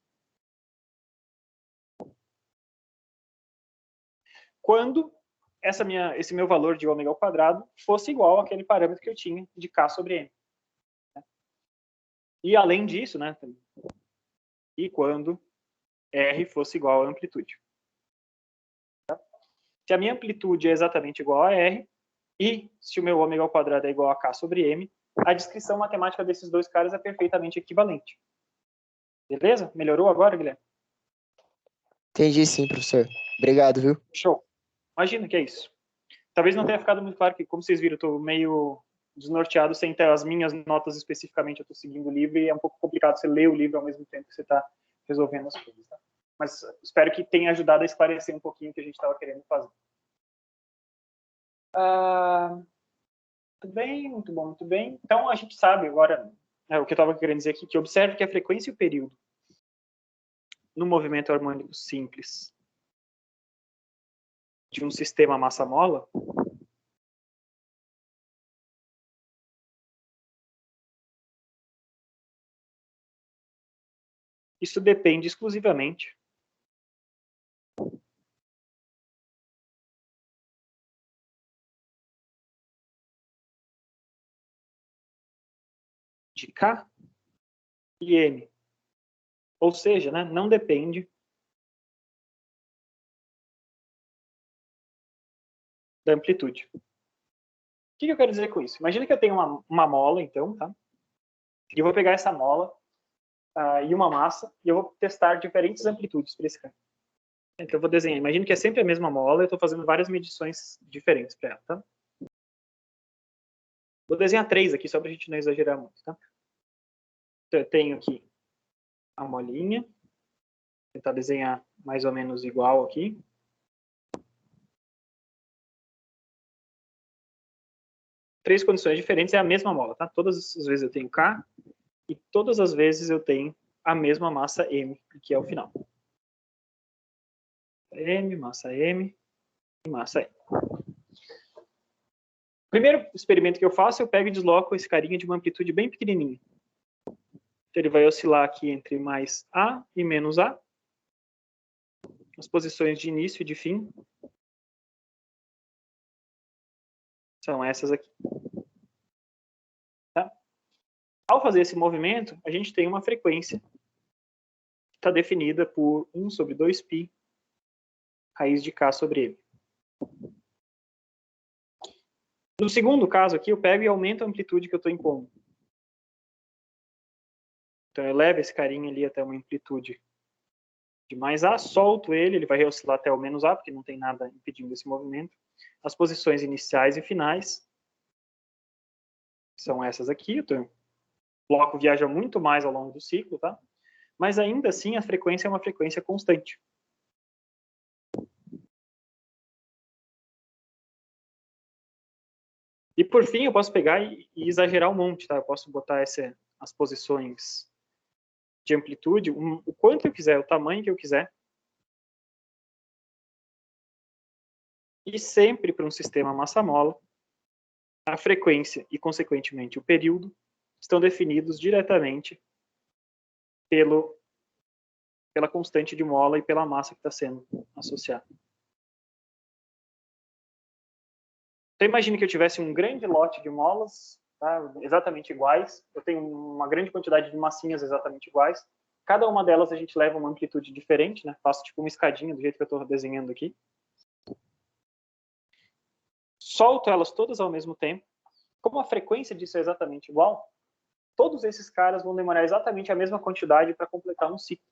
quando esse meu valor de ômega ao quadrado fosse igual àquele parâmetro que eu tinha de k sobre m. E além disso, né, e quando r fosse igual à amplitude. Se a minha amplitude é exatamente igual a r, e se o meu ômega ao quadrado é igual a k sobre m, a descrição matemática desses dois caras é perfeitamente equivalente. Beleza? Melhorou agora, Guilherme? Entendi sim, professor. Obrigado, viu? Show. Imagina que é isso. Talvez não tenha ficado muito claro que, como vocês viram, eu estou meio desnorteado sem ter as minhas notas especificamente. Eu estou seguindo o livro e é um pouco complicado você ler o livro ao mesmo tempo que você está resolvendo as coisas. Tá? Mas espero que tenha ajudado a esclarecer um pouquinho o que a gente estava querendo fazer. Muito bem, muito bom, muito bem. Então, a gente sabe agora, o que eu estava querendo dizer aqui, que observe que a frequência e o período no movimento harmônico simples de um sistema massa-mola isso depende exclusivamente de K e M. Ou seja, né, não depende da amplitude. O que eu quero dizer com isso? Imagina que eu tenho uma mola, então, tá? E eu vou pegar essa mola e uma massa e eu vou testar diferentes amplitudes para esse cara. Então, eu vou desenhar. Imagina que é sempre a mesma mola, eu estou fazendo várias medições diferentes para ela, tá? Vou desenhar 3 aqui, só para a gente não exagerar muito, tá? Então, eu tenho aqui a molinha. Vou tentar desenhar mais ou menos igual aqui. Três condições diferentes, é a mesma mola, tá? Todas as vezes eu tenho K e todas as vezes eu tenho a mesma massa M, que é o final. M, massa M e massa M. Primeiro experimento que eu faço, eu pego e desloco esse carinha de uma amplitude bem pequenininha. Então, ele vai oscilar aqui entre mais A e menos A. As posições de início e de fim são essas aqui. Tá? Ao fazer esse movimento, a gente tem uma frequência que está definida por 1 sobre 2π raiz de K sobre M. No segundo caso aqui, eu pego e aumento a amplitude que eu estou impondo. Então, eu levo esse carinha ali até uma amplitude de mais A, solto ele, ele vai oscilar até o menos A, porque não tem nada impedindo esse movimento. As posições iniciais e finais são essas aqui. Então, o bloco viaja muito mais ao longo do ciclo, tá? Mas ainda assim, a frequência é uma frequência constante. E por fim, eu posso pegar e exagerar um monte, tá? Eu posso botar as posições de amplitude, o quanto eu quiser, o tamanho que eu quiser. E sempre para um sistema massa-mola, a frequência e, consequentemente, o período estão definidos diretamente pela constante de mola e pela massa que está sendo associada. Então, imagine que eu tivesse um grande lote de molas, tá, exatamente iguais. Eu tenho uma grande quantidade de massinhas exatamente iguais. Cada uma delas a gente leva uma amplitude diferente, né? Faço tipo uma escadinha do jeito que eu estou desenhando aqui. Solto elas todas ao mesmo tempo. Como a frequência disso é exatamente igual, todos esses caras vão demorar exatamente a mesma quantidade para completar um ciclo.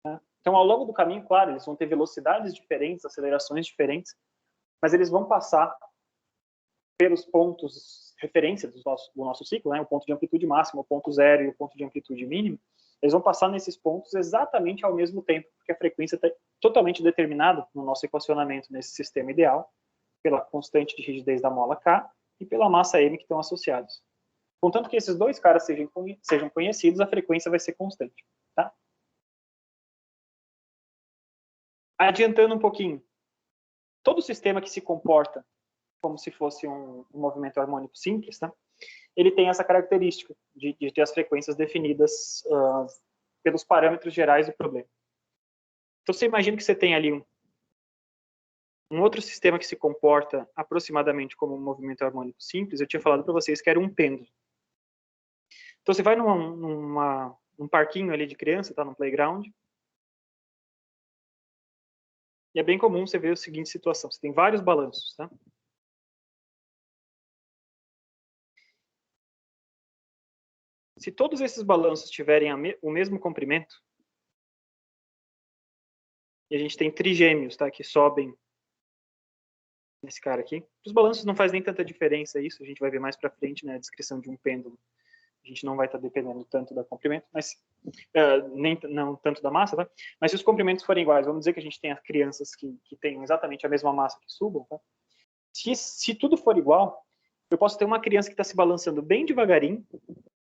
Né? Então, ao longo do caminho, claro, eles vão ter velocidades diferentes, acelerações diferentes, mas eles vão passar pelos pontos referência do nosso ciclo, né? O ponto de amplitude máxima, o ponto zero e o ponto de amplitude mínima, eles vão passar nesses pontos exatamente ao mesmo tempo, porque a frequência está totalmente determinada no nosso equacionamento nesse sistema ideal, pela constante de rigidez da mola K e pela massa M que estão associados. Contanto que esses dois caras sejam conhecidos, a frequência vai ser constante. Tá? Adiantando um pouquinho, todo sistema que se comporta como se fosse um movimento harmônico simples, tá? Ele tem essa característica de ter as frequências definidas pelos parâmetros gerais do problema. Então, você imagina que você tem ali um outro sistema que se comporta aproximadamente como um movimento harmônico simples. Eu tinha falado para vocês que era um pêndulo. Então, você vai num parquinho ali de criança, tá, num playground, e é bem comum você ver a seguinte situação. Você tem vários balanços, tá? Se todos esses balanços tiverem o mesmo comprimento, e a gente tem trigêmeos, tá, que sobem nesse cara aqui. Os balanços não faz nem tanta diferença isso, a gente vai ver mais para frente, né, a descrição de um pêndulo. A gente não vai estar dependendo tanto do comprimento, mas não tanto da massa, tá? Mas se os comprimentos forem iguais, vamos dizer que a gente tem as crianças que tenham exatamente a mesma massa que subam, tá? Se tudo for igual, eu posso ter uma criança que está se balançando bem devagarinho,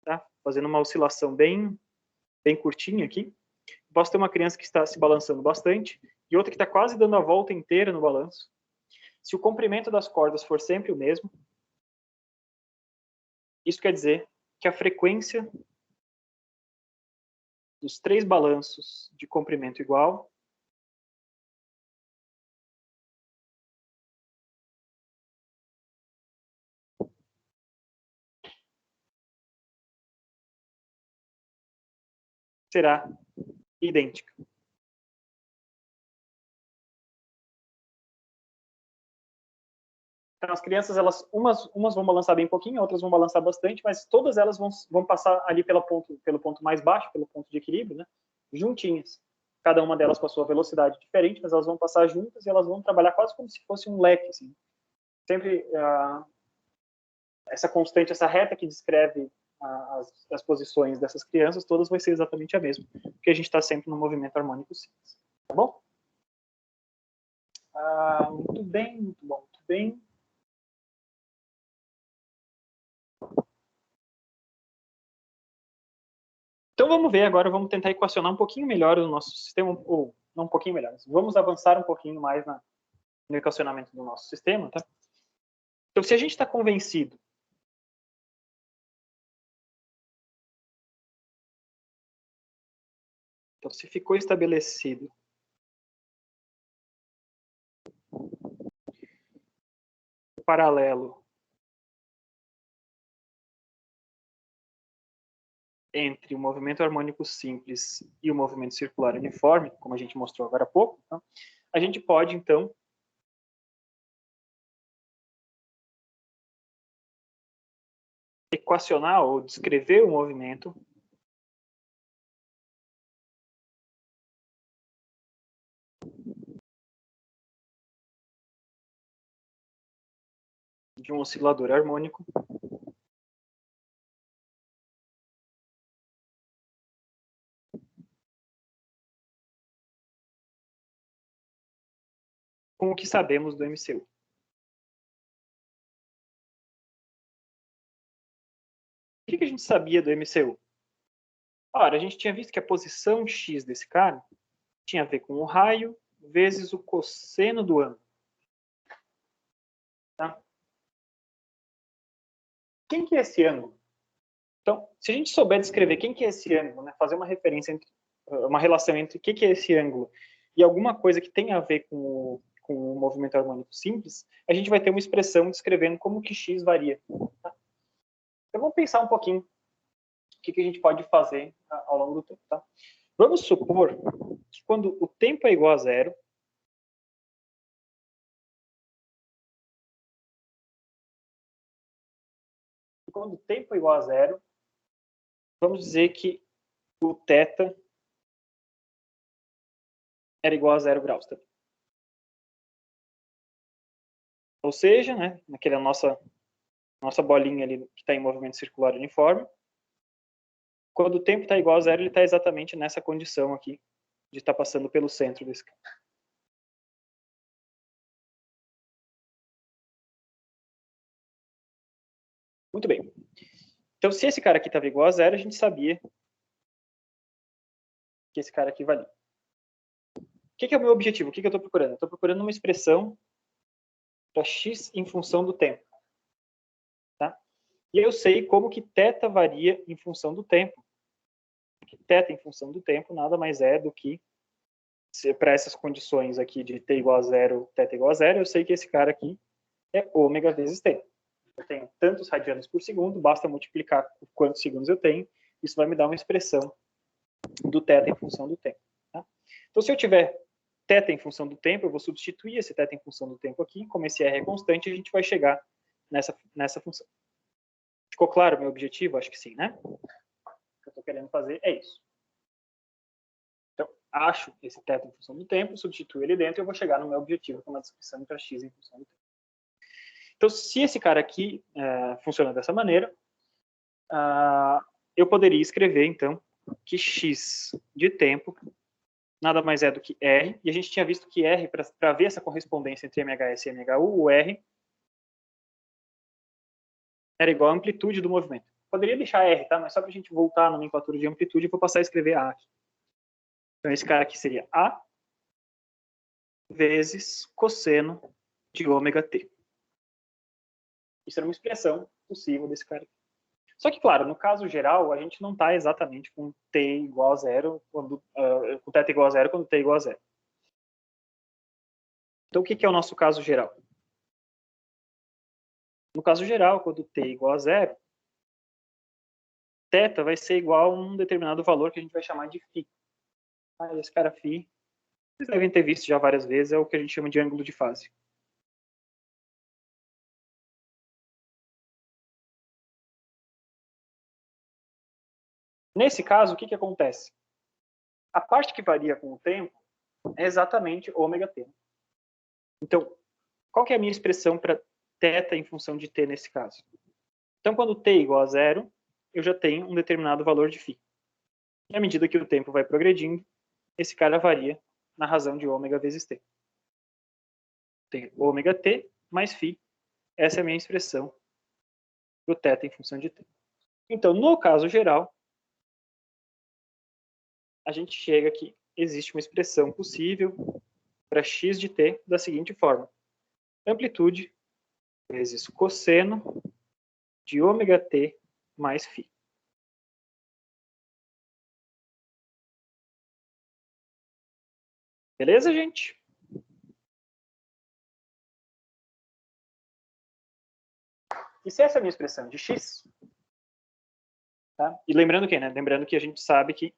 tá? Fazendo uma oscilação bem curtinha aqui. Posso ter uma criança que está se balançando bastante e outra que está quase dando a volta inteira no balanço. Se o comprimento das cordas for sempre o mesmo, isso quer dizer que a frequência dos 3 balanços de comprimento igual será idêntica. Então, as crianças, umas vão balançar bem pouquinho, outras vão balançar bastante, mas todas elas vão passar ali pelo ponto mais baixo, pelo ponto de equilíbrio, né? Juntinhas. Cada uma delas com a sua velocidade diferente, mas elas vão passar juntas e elas vão trabalhar quase como se fosse um leque, assim. Sempre essa constante, essa reta que descreve as posições dessas crianças, todas vai ser exatamente a mesma, porque a gente está sempre no movimento harmônico simples. Tá bom? Muito bem, muito bom, muito bem. Então vamos ver agora, vamos tentar equacionar um pouquinho melhor o nosso sistema, ou não um pouquinho melhor, vamos avançar um pouquinho mais no equacionamento do nosso sistema, tá? Então, se a gente está convencido então, se ficou estabelecido o paralelo entre o movimento harmônico simples e o movimento circular uniforme, como a gente mostrou agora há pouco, tá? A gente pode, então, equacionar ou descrever o movimento de um oscilador harmônico com o que sabemos do MCU. O que a gente sabia do MCU? Ora, a gente tinha visto que a posição x desse cara tinha a ver com o raio vezes o cosseno do ângulo. Tá? Quem que é esse ângulo? Então, se a gente souber descrever quem que é esse ângulo, né, fazer uma referência, uma relação entre o que é esse ângulo e alguma coisa que tem a ver com o movimento harmônico simples, a gente vai ter uma expressão descrevendo como que x varia. Tá? Então, vamos pensar um pouquinho o que a gente pode fazer ao longo do tempo. Tá? Vamos supor que quando o tempo é igual a zero, vamos dizer que o θ era igual a 0 graus também. Ou seja, né, naquela nossa bolinha ali que está em movimento circular uniforme, quando o tempo está igual a zero, ele está exatamente nessa condição aqui de estar passando pelo centro desse cara. Muito bem. Então, se esse cara aqui estava igual a zero, a gente sabia que esse cara aqui valia. O que é o meu objetivo? O que eu estou procurando? Eu estou procurando uma expressão para x em função do tempo. Tá? E eu sei como que θ varia em função do tempo. Que θ em função do tempo nada mais é do que, para essas condições aqui de t igual a zero, θ igual a zero, eu sei que esse cara aqui é ômega vezes t. Eu tenho tantos radianos por segundo, basta multiplicar por quantos segundos eu tenho, isso vai me dar uma expressão do θ em função do tempo. Tá? Então, se eu tiver θ em função do tempo, eu vou substituir esse θ em função do tempo aqui, como esse R é constante, a gente vai chegar nessa função. Ficou claro o meu objetivo? Acho que sim, né? O que eu estou querendo fazer é isso. Então, acho esse θ em função do tempo, substituo ele dentro e eu vou chegar no meu objetivo, que é uma descrição para x em função do tempo. Então, se esse cara aqui funciona dessa maneira, eu poderia escrever, então, que x de tempo nada mais é do que R, e a gente tinha visto que R, para ver essa correspondência entre MHS e MHU, o R era igual à amplitude do movimento. Poderia deixar R, tá? Mas só para a gente voltar à nomenclatura de amplitude, eu vou passar a escrever A aqui. Então, esse cara aqui seria A vezes cosseno de ômega t. Isso era uma expressão possível desse cara aqui. Só que, claro, no caso geral, a gente não está exatamente com t igual a zero, com θ igual a zero, quando t igual a zero. Então, o que é o nosso caso geral? No caso geral, quando t igual a zero, θ vai ser igual a um determinado valor que a gente vai chamar de φ. Esse cara φ, vocês devem ter visto já várias vezes, é o que a gente chama de ângulo de fase. Nesse caso, o que acontece? A parte que varia com o tempo é exatamente ômega t. Então, qual que é a minha expressão para θ em função de t nesse caso? Então, quando t é igual a zero, eu já tenho um determinado valor de φ. E à medida que o tempo vai progredindo, esse cara varia na razão de ômega vezes t. Tem ômega t mais φ. Essa é a minha expressão para o θ em função de t. Então, no caso geral, a gente chega aqui, existe uma expressão possível para x de t da seguinte forma. Amplitude vezes cosseno de ômega t mais φ. Beleza, gente? E se essa é a minha expressão de x, tá? E lembrando que, né? Lembrando que a gente sabe que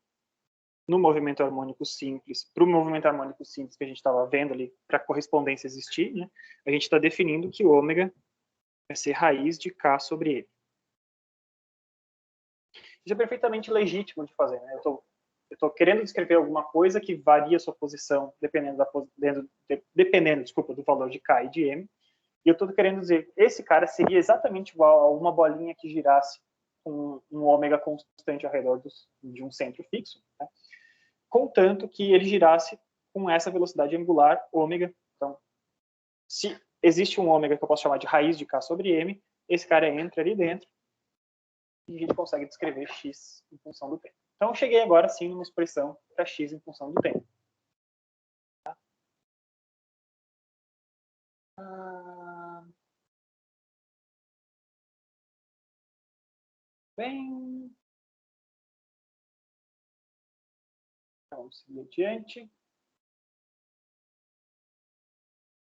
no movimento harmônico simples, para o movimento harmônico simples que a gente estava vendo ali, para a correspondência existir, né? A gente está definindo que ômega vai ser raiz de k sobre ele. Isso é perfeitamente legítimo de fazer, né? Eu estou querendo descrever alguma coisa que varia a sua posição dependendo do valor de k e de m. E eu estou querendo dizer, esse cara seria exatamente igual a uma bolinha que girasse com um ômega constante ao redor de um centro fixo, né? Contanto que ele girasse com essa velocidade angular, ômega. Então, se existe um ômega que eu posso chamar de raiz de k sobre m, esse cara entra ali dentro e a gente consegue descrever x em função do tempo. Então, eu cheguei agora sim numa expressão para x em função do tempo. Bem, vamos seguir adiante.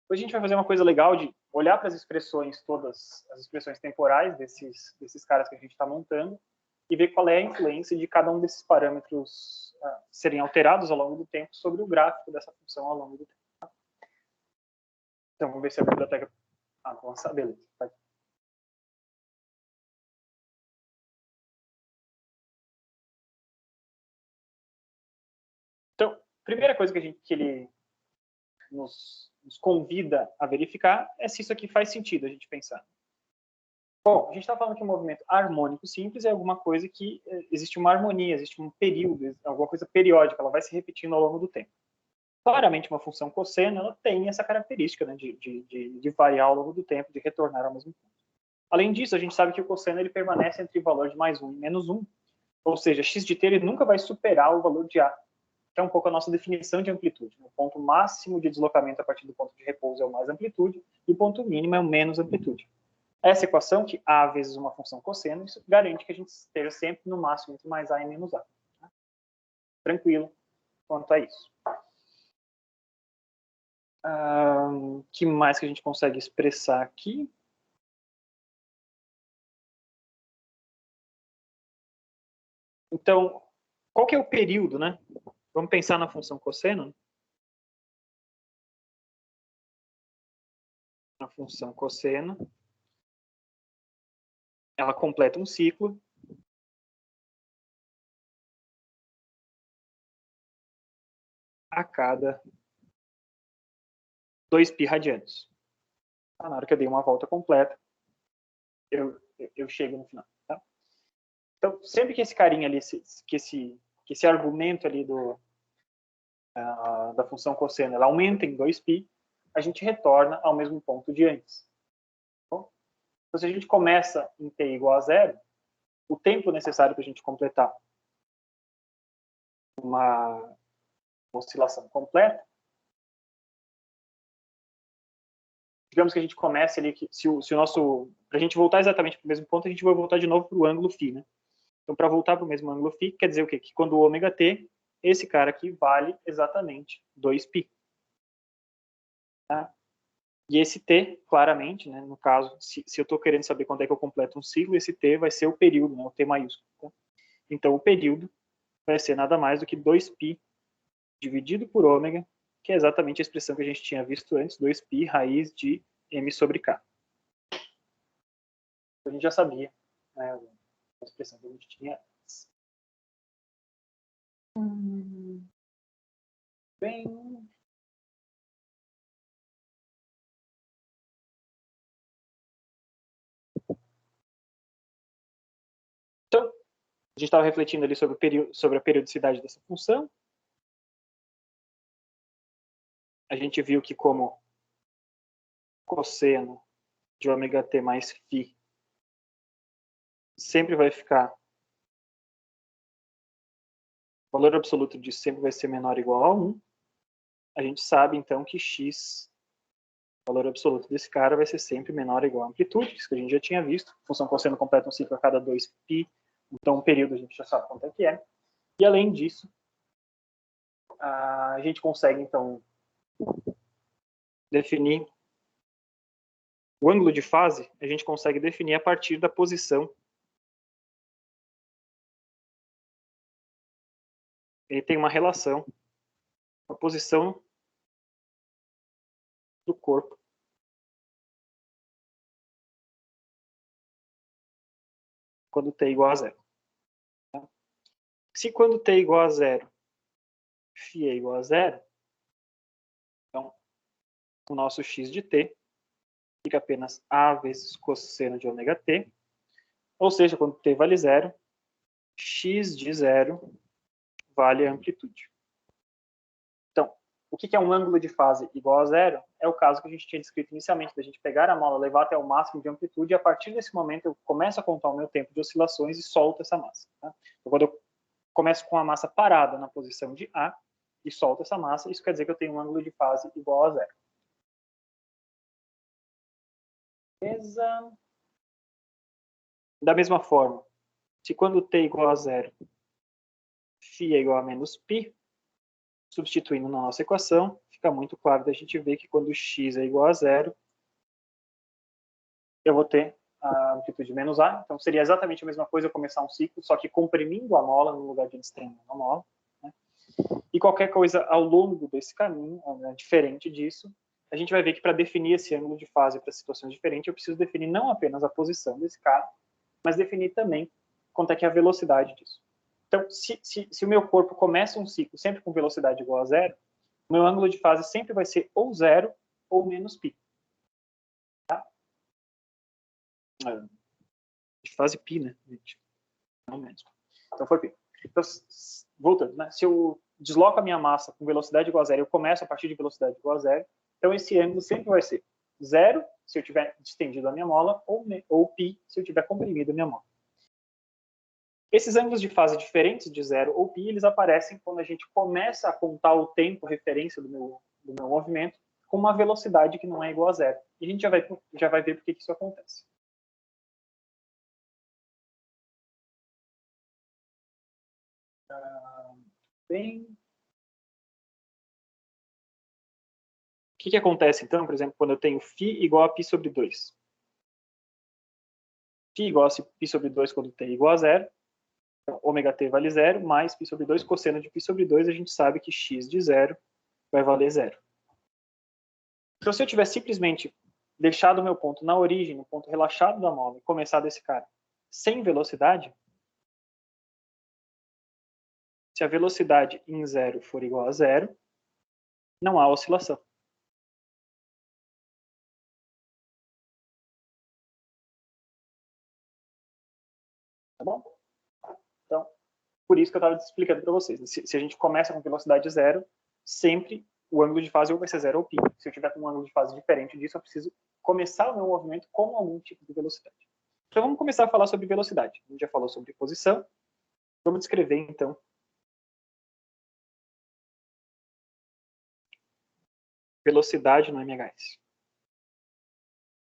Hoje a gente vai fazer uma coisa legal de olhar para as expressões todas, as expressões temporais desses caras que a gente está montando e ver qual é a influência de cada um desses parâmetros serem alterados ao longo do tempo sobre o gráfico dessa função ao longo do tempo. Tá? Então, vamos ver se a biblioteca avança. Beleza. Vai. Então, primeira coisa que ele nos convida a verificar é se isso aqui faz sentido a gente pensar. Bom, a gente está falando que um movimento harmônico simples é alguma coisa que existe uma harmonia, existe um período, alguma coisa periódica, ela vai se repetindo ao longo do tempo. Claramente, uma função cosseno ela tem essa característica, né, de variar ao longo do tempo, de retornar ao mesmo ponto. Além disso, a gente sabe que o cosseno ele permanece entre o valor de mais 1 e menos 1, ou seja, x de t ele nunca vai superar o valor de a, que é um pouco a nossa definição de amplitude. O ponto máximo de deslocamento a partir do ponto de repouso é o mais amplitude, e o ponto mínimo é o menos amplitude. Essa equação, que a vezes uma função cosseno, isso garante que a gente esteja sempre no máximo entre mais a e menos a. Tá? Tranquilo quanto a isso. Que mais que a gente consegue expressar aqui? Então, qual que é o período, né? Vamos pensar na função cosseno. A função cosseno, ela completa um ciclo. A cada 2π radianos. Tá? Na hora que eu dei uma volta completa, eu chego no final. Tá? Então, sempre que esse carinha ali, que esse argumento ali da função cosseno ela aumenta em 2π, a gente retorna ao mesmo ponto de antes. Então, se a gente começa em t igual a 0, o tempo necessário para a gente completar uma oscilação completa, digamos que a gente comece ali, se o nosso, para a gente voltar exatamente para o mesmo ponto, a gente vai voltar de novo para o ângulo φ, né? Então, para voltar para o mesmo ângulo φ, quer dizer o quê? Que quando o ômega t, esse cara aqui vale exatamente 2π. Tá? E esse t, claramente, né, no caso, se eu estou querendo saber quando é que eu completo um ciclo, esse t vai ser o período, né, o t maiúsculo. Tá? Então, o período vai ser nada mais do que 2π dividido por ômega, que é exatamente a expressão que a gente tinha visto antes, 2π raiz de m sobre k. A gente já sabia, né, a expressão que a gente tinha antes. Bem... Então, a gente estava refletindo ali sobre a periodicidade dessa função. A gente viu que como cosseno de ômega t mais φ sempre vai ficar, o valor absoluto disso sempre vai ser menor ou igual a 1. A gente sabe, então, que x O valor absoluto desse cara vai ser sempre menor ou igual à amplitude, isso que a gente já tinha visto. Função cosseno completa um ciclo a cada 2π, então um período a gente já sabe quanto é que é. E além disso, a gente consegue, então, definir o ângulo de fase, a gente consegue definir a partir da posição. Ele tem uma relação com a posição do corpo quando t igual a 0. Se quando t igual a 0, φ é igual a 0, então o nosso x de t fica apenas a vezes cosseno de ômega t, ou seja, quando t vale 0, x de 0 vale a amplitude. Então, o que é um ângulo de fase igual a 0? É o caso que a gente tinha descrito inicialmente, da gente pegar a mola, levar até o máximo de amplitude, e a partir desse momento eu começo a contar o meu tempo de oscilações e solto essa massa. Tá? Então, quando eu começo com a massa parada na posição de A e solto essa massa, isso quer dizer que eu tenho um ângulo de fase igual a 0. Beleza? Da mesma forma, se quando t igual a 0, φ é igual a menos π, substituindo na nossa equação, fica muito claro da gente ver que quando x é igual a 0, eu vou ter a amplitude menos A. Então, seria exatamente a mesma coisa eu começar um ciclo, só que comprimindo a mola no lugar de desprendendo a mola. Né? E qualquer coisa ao longo desse caminho, né, diferente disso, a gente vai ver que para definir esse ângulo de fase para situações diferentes, eu preciso definir não apenas a posição desse cara, mas definir também quanto é que é a velocidade disso. Então, se o meu corpo começa um ciclo sempre com velocidade igual a 0, o meu ângulo de fase sempre vai ser ou 0 ou menos π. Tá? De fase π, né, gente? Não menos. Então, foi π. Então, voltando, né? Se eu desloco a minha massa com velocidade igual a 0, eu começo a partir de velocidade igual a 0, então esse ângulo sempre vai ser 0 se eu tiver distendido a minha mola, ou π se eu tiver comprimido a minha mola. Esses ângulos de fase diferentes de 0 ou π, eles aparecem quando a gente começa a contar o tempo referência do meu movimento com uma velocidade que não é igual a 0. E a gente já vai ver por que isso acontece. Bem... O que acontece, então, por exemplo, quando eu tenho φ igual a π sobre 2? Φ igual a π sobre 2 quando t é igual a 0. Então, ômega t vale 0, mais π sobre 2, cosseno de π sobre 2, a gente sabe que x de 0 vai valer 0. Então, se eu tiver simplesmente deixado o meu ponto na origem, no ponto relaxado da mola, e começar desse cara sem velocidade, se a velocidade em 0 for igual a 0, não há oscilação. Tá bom? Então, por isso que eu estava explicando para vocês. Se a gente começa com velocidade 0, sempre o ângulo de fase ou vai ser 0 ou π. Se eu tiver com um ângulo de fase diferente disso, eu preciso começar o meu movimento com algum tipo de velocidade. Então, vamos começar a falar sobre velocidade. A gente já falou sobre posição. Vamos descrever, então, velocidade no MHS.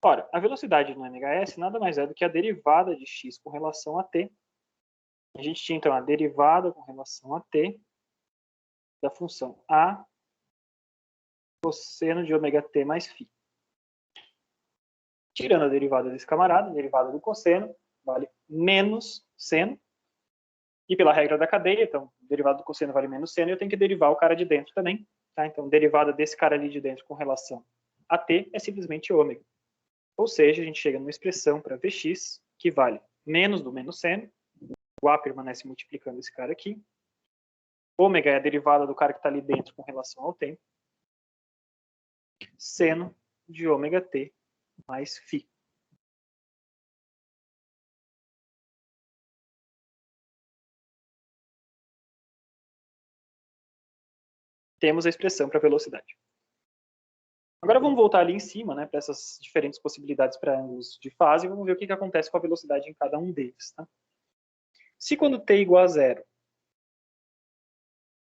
Ora, a velocidade no MHS nada mais é do que a derivada de x com relação a t. A gente tinha, então, a derivada com relação a t da função a cosseno de ômega t mais φ. Tirando a derivada desse camarada, a derivada do cosseno vale menos seno. E pela regra da cadeia, então, derivada do cosseno vale menos seno, e eu tenho que derivar o cara de dentro também. Tá? Então, derivada desse cara ali de dentro com relação a t é simplesmente ômega. Ou seja, a gente chega numa expressão para Vx que vale menos do menos seno. O A permanece multiplicando esse cara aqui. Ômega é a derivada do cara que está ali dentro com relação ao tempo. Seno de ômega t mais φ. Temos a expressão para velocidade. Agora vamos voltar ali em cima, né, para essas diferentes possibilidades para ângulos de fase, e vamos ver o que acontece com a velocidade em cada um deles. Tá? Se quando t é igual a 0,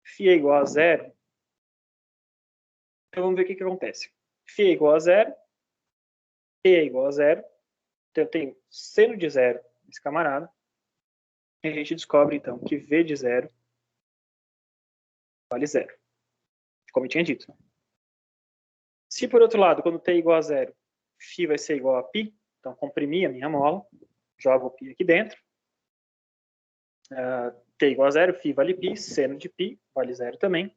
φ é igual a 0, então vamos ver o que acontece. Φ é igual a zero, T é igual a zero, então eu tenho seno de zero desse camarada, e a gente descobre, então, que V de zero vale zero, como eu tinha dito. Se, por outro lado, quando T é igual a zero, Φ vai ser igual a π, então comprimi a minha mola, jogo o π aqui dentro, T igual a zero, Φ vale π, seno de π vale zero também,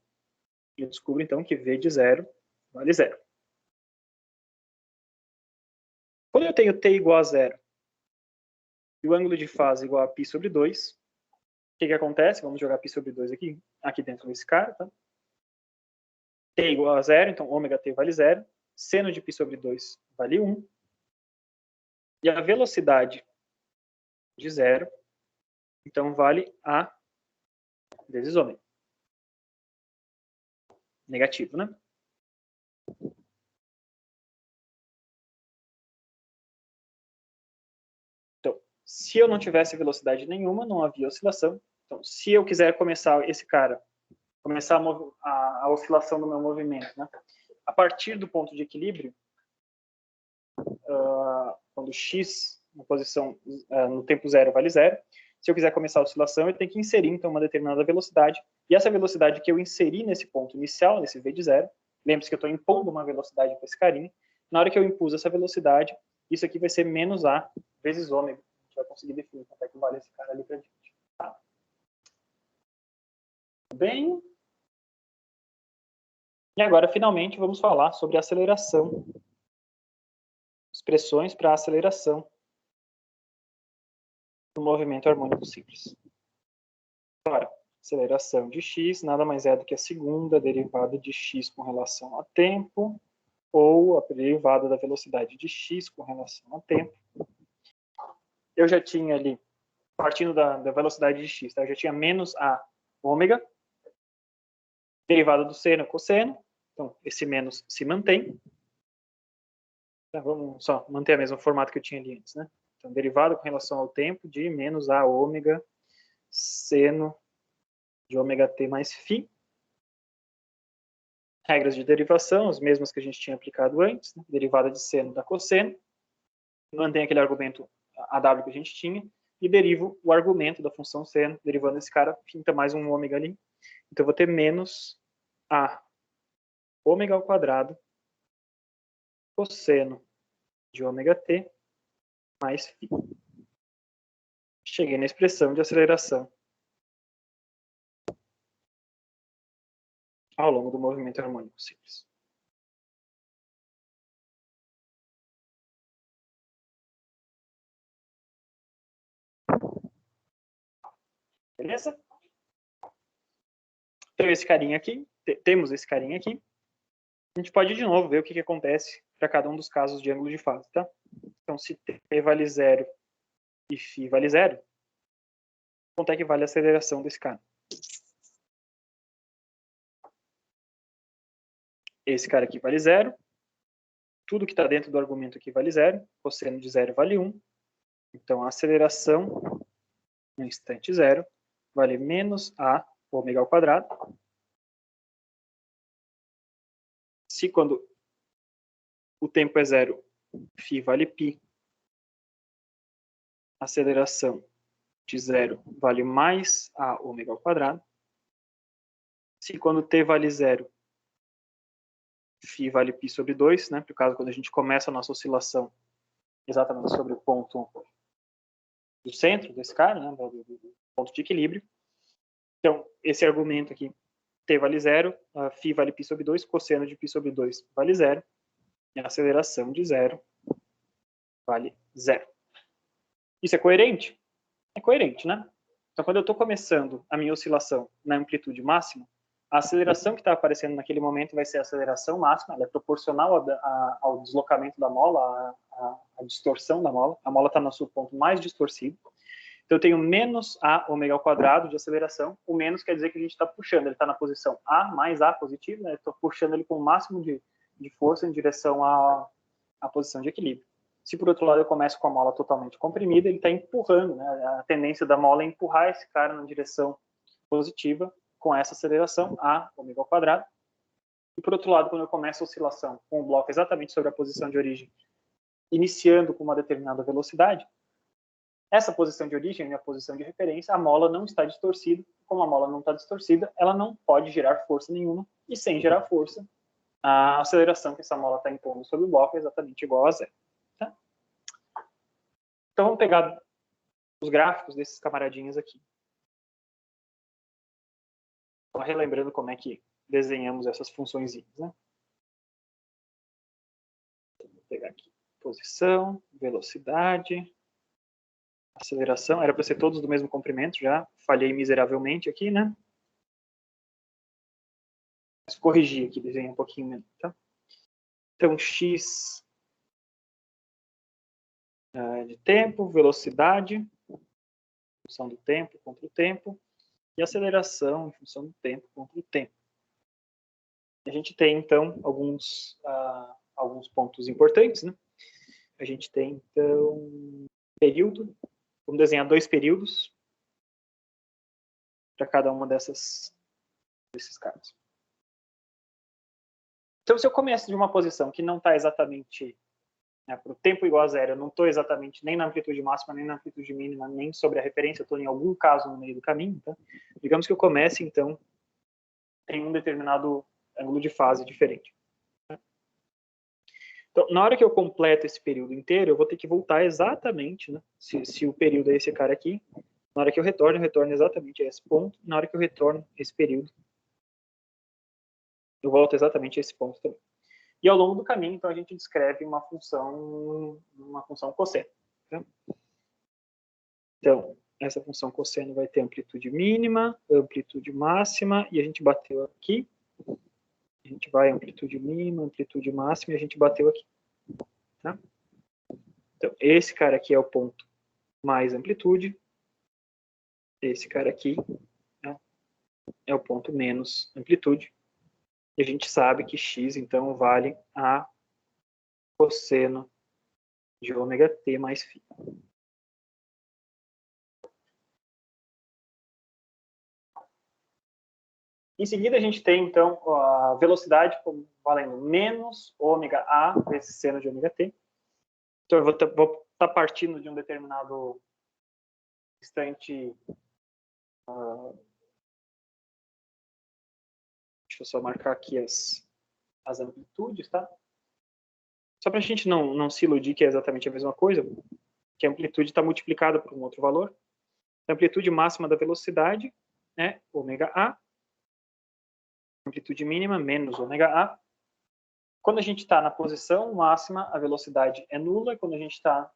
e eu descubro, então, que V de zero vale zero. Quando eu tenho T igual a zero e o ângulo de fase igual a π sobre 2, o que acontece? Vamos jogar π sobre 2 aqui dentro desse cara, tá? T igual a zero, então ômega t vale zero, seno de π sobre 2 vale 1, e a velocidade de zero, então vale A vezes ômega. Negativo, né? Então, se eu não tivesse velocidade nenhuma, não havia oscilação. Então, se eu quiser começar esse cara, começar a oscilação do meu movimento, né? A partir do ponto de equilíbrio, quando x na posição no tempo zero vale zero, se eu quiser começar a oscilação, eu tenho que inserir então uma determinada velocidade, e essa velocidade que eu inseri nesse ponto inicial, nesse v de zero, lembre-se que eu estou impondo uma velocidade para esse carinha, na hora que eu impus essa velocidade, isso aqui vai ser menos a vezes ômega. A gente vai conseguir definir quanto é que vale esse cara ali para a gente. Tá. Bem. E agora, finalmente, vamos falar sobre aceleração. Expressões para aceleração do movimento harmônico simples. Ora, aceleração de x nada mais é do que a segunda derivada de x com relação a tempo, ou a derivada da velocidade de x com relação a tempo. Eu já tinha ali, partindo da velocidade de x, tá? Eu já tinha menos a ômega, derivada do seno, cosseno, então esse menos se mantém. Tá, vamos só manter o mesmo formato que eu tinha ali antes, né? Então, derivada com relação ao tempo de menos a ômega seno de ômega t mais φ. Regras de derivação, as mesmas que a gente tinha aplicado antes, né? Derivada de seno da cosseno. Mantém aquele argumento AW que a gente tinha e derivo o argumento da função seno, derivando esse cara, pinta mais um ômega ali. Então, eu vou ter menos a ômega ao quadrado cosseno de ômega t mais φ. Cheguei na expressão de aceleração ao longo do movimento harmônico simples. Beleza? Então, esse carinha aqui, temos esse carinha aqui. A gente pode, de novo, ver o que acontece para cada um dos casos de ângulo de fase, tá? Então, se t vale zero e φ vale zero, quanto é que vale a aceleração desse cara? Esse cara aqui vale zero. Tudo que está dentro do argumento aqui vale zero. Cosseno de zero vale 1. Então, a aceleração no instante zero vale menos a ômega ao quadrado. Se quando o tempo é zero, φ vale π, a aceleração de zero vale mais a ômega ao quadrado. Se quando t vale zero, φ vale π sobre 2, né? Por caso quando a gente começa a nossa oscilação exatamente sobre o ponto do centro desse cara, né? Do ponto de equilíbrio. Então, esse argumento aqui, t vale zero, φ vale π sobre 2, cosseno de π sobre 2 vale zero, e a aceleração de zero vale zero. Isso é coerente? É coerente, né? Então, quando eu estou começando a minha oscilação na amplitude máxima, a aceleração que está aparecendo naquele momento vai ser a aceleração máxima, ela é proporcional ao deslocamento da mola, à distorção da mola. A mola está no seu ponto mais distorcido. Então, eu tenho menos a ômega ao quadrado de aceleração. O menos quer dizer que a gente está puxando. Ele está na posição A mais A positivo, né? Estou puxando ele com o máximo de força em direção à posição de equilíbrio. Se, por outro lado, eu começo com a mola totalmente comprimida, ele está empurrando, né? A tendência da mola é empurrar esse cara na direção positiva com essa aceleração, a ômega ao quadrado. E, por outro lado, quando eu começo a oscilação com o bloco exatamente sobre a posição de origem, iniciando com uma determinada velocidade, essa posição de origem, minha posição de referência, a mola não está distorcida. Como a mola não está distorcida, ela não pode gerar força nenhuma, e sem gerar força, a aceleração que essa mola está impondo sobre o bloco é exatamente igual a zero. Tá? Então, vamos pegar os gráficos desses camaradinhos aqui. Só relembrando como é que desenhamos essas funções. Né? Vou pegar aqui posição, velocidade, aceleração. Era para ser todos do mesmo comprimento, já falhei miseravelmente aqui, né? Mas corrigir aqui, desenhei um pouquinho menos, tá? Então, x de tempo, velocidade, função do tempo contra o tempo, e aceleração em função do tempo contra o tempo. A gente tem, então, alguns pontos importantes, né? A gente tem, então, período. Vamos desenhar 2 períodos para cada uma desses caras. Então, se eu começo de uma posição que não está exatamente para o tempo igual a zero, eu não estou exatamente nem na amplitude máxima, nem na amplitude mínima, nem sobre a referência, eu estou em algum caso no meio do caminho. Tá? Digamos que eu comece, então, em um determinado ângulo de fase diferente. Então, na hora que eu completo esse período inteiro, eu vou ter que voltar exatamente, né? Se o período é esse cara aqui, na hora que eu retorno exatamente a esse ponto, na hora que eu retorno esse período, eu volto exatamente a esse ponto também. E ao longo do caminho, então, a gente descreve uma função cosseno. Tá? Então, essa função cosseno vai ter amplitude mínima, amplitude máxima, e a gente bateu aqui. A gente vai amplitude mínima, amplitude máxima, e a gente bateu aqui. Tá? Então, esse cara aqui é o ponto mais amplitude. Esse cara aqui, né, é o ponto menos amplitude. E a gente sabe que x, então, vale a cosseno de ômega t mais φ. Em seguida, a gente tem, então, a velocidade como valendo menos ômega a vezes seno de ômega t. Então, eu vou estar partindo de um determinado instante. Deixa eu só marcar aqui as amplitudes, tá? Só para a gente não se iludir que é exatamente a mesma coisa, que a amplitude está multiplicada por um outro valor. A amplitude máxima da velocidade é ômega a. Amplitude mínima menos ômega a. Quando a gente está na posição máxima, a velocidade é nula. Quando a gente está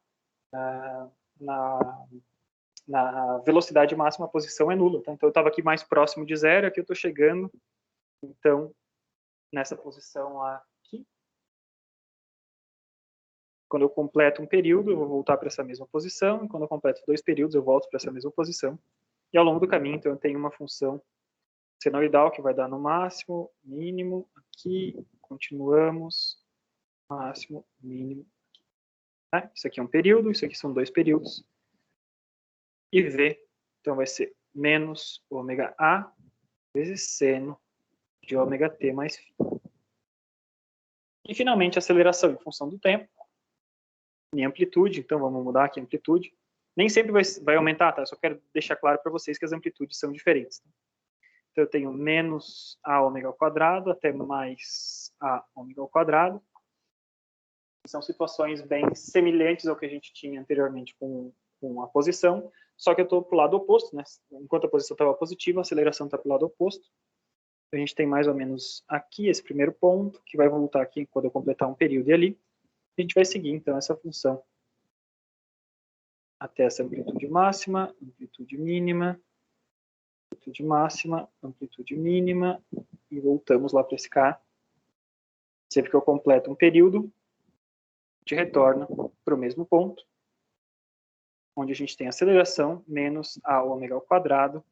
na velocidade máxima, a posição é nula. Tá? Então, eu estava aqui mais próximo de zero, aqui eu estou chegando, então, nessa posição aqui. Quando eu completo um período, eu vou voltar para essa mesma posição, e quando eu completo 2 períodos, eu volto para essa mesma posição. E ao longo do caminho, então, eu tenho uma função senoidal que vai dar no máximo, mínimo, aqui, continuamos, máximo, mínimo. Tá? Isso aqui é um período, isso aqui são 2 períodos. E V, então, vai ser menos ômega A vezes seno de ômega t mais φ. E, finalmente, a aceleração em função do tempo, em amplitude, então vamos mudar aqui a amplitude. Nem sempre vai aumentar, tá? Eu só quero deixar claro para vocês que as amplitudes são diferentes. Tá? Então, eu tenho menos a ômega ao quadrado até mais a ômega ao quadrado. São situações bem semelhantes ao que a gente tinha anteriormente com a posição, só que eu estou para o lado oposto, né? Enquanto a posição estava positiva, a aceleração está para o lado oposto. A gente tem mais ou menos aqui esse primeiro ponto, que vai voltar aqui quando eu completar um período e ali. A gente vai seguir, então, essa função até essa amplitude máxima, amplitude mínima, amplitude máxima, amplitude mínima, e voltamos lá para esse cara. Sempre que eu completo um período, a gente retorna para o mesmo ponto, onde a gente tem aceleração menos a ômega ao quadrado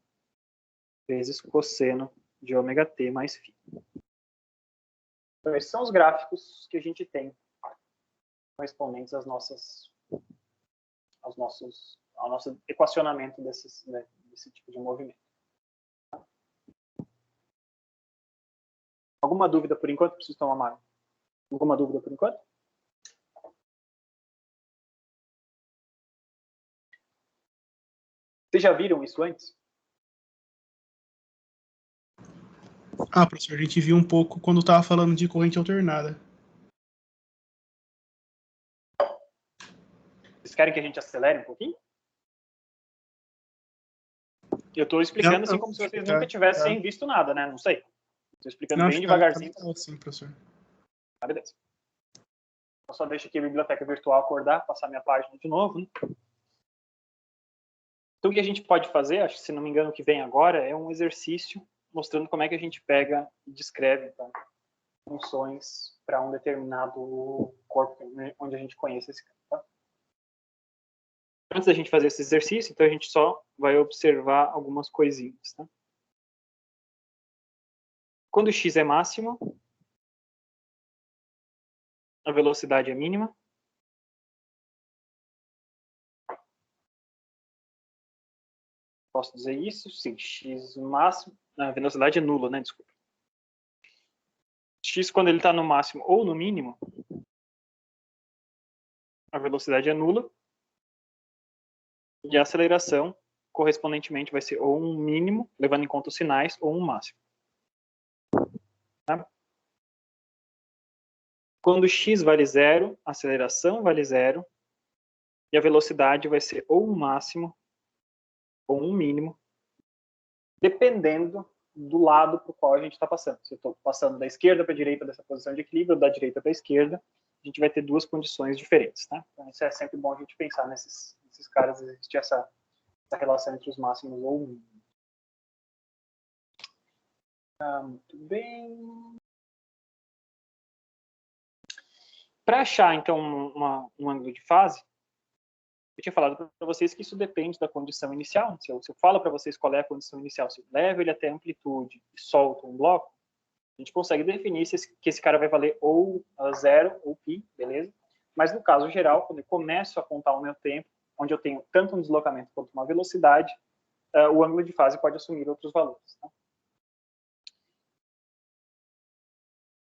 vezes cosseno de ômega t mais φ. Então, esses são os gráficos que a gente tem correspondentes ao nosso equacionamento desse tipo de movimento. Alguma dúvida por enquanto? Preciso tomar uma água. Alguma dúvida por enquanto? Vocês já viram isso antes? Ah, professor, a gente viu um pouco quando estava falando de corrente alternada. Vocês querem que a gente acelere um pouquinho? Eu estou explicando assim como se vocês nunca tivessem visto nada, né? Não sei. Estou explicando bem devagarzinho. Sim, professor. Ah, beleza. Eu só deixo aqui a biblioteca virtual acordar, passar minha página de novo. Né? Então, o que a gente pode fazer, acho que se não me engano o que vem agora, é um exercício mostrando como é que a gente pega e descreve então, funções para um determinado corpo, onde a gente conhece esse campo. Tá? Antes da gente fazer esse exercício, então a gente só vai observar algumas coisinhas. Tá? Quando x é máximo, a velocidade é mínima. Posso dizer isso? Sim, x máximo... A velocidade é nula, né? Desculpa. X, quando ele está no máximo ou no mínimo, a velocidade é nula. E a aceleração, correspondentemente, vai ser ou um mínimo, levando em conta os sinais, ou um máximo. Tá? Quando x vale zero, a aceleração vale zero. E a velocidade vai ser ou um máximo, ou um mínimo, dependendo do lado para o qual a gente está passando. Se eu estou passando da esquerda para a direita dessa posição de equilíbrio, ou da direita para a esquerda, a gente vai ter duas condições diferentes. Tá? Então, isso é sempre bom a gente pensar nesses caras, existe essa relação entre os máximos ou o mínimo. Muito bem. Para achar, então, um ângulo de fase, eu tinha falado para vocês que isso depende da condição inicial. Se eu falo para vocês qual é a condição inicial, se eu levo ele até a amplitude e solto um bloco, a gente consegue definir que esse cara vai valer ou 0 ou π, beleza? Mas no caso geral, quando eu começo a contar o meu tempo, onde eu tenho tanto um deslocamento quanto uma velocidade, o ângulo de fase pode assumir outros valores. Tá?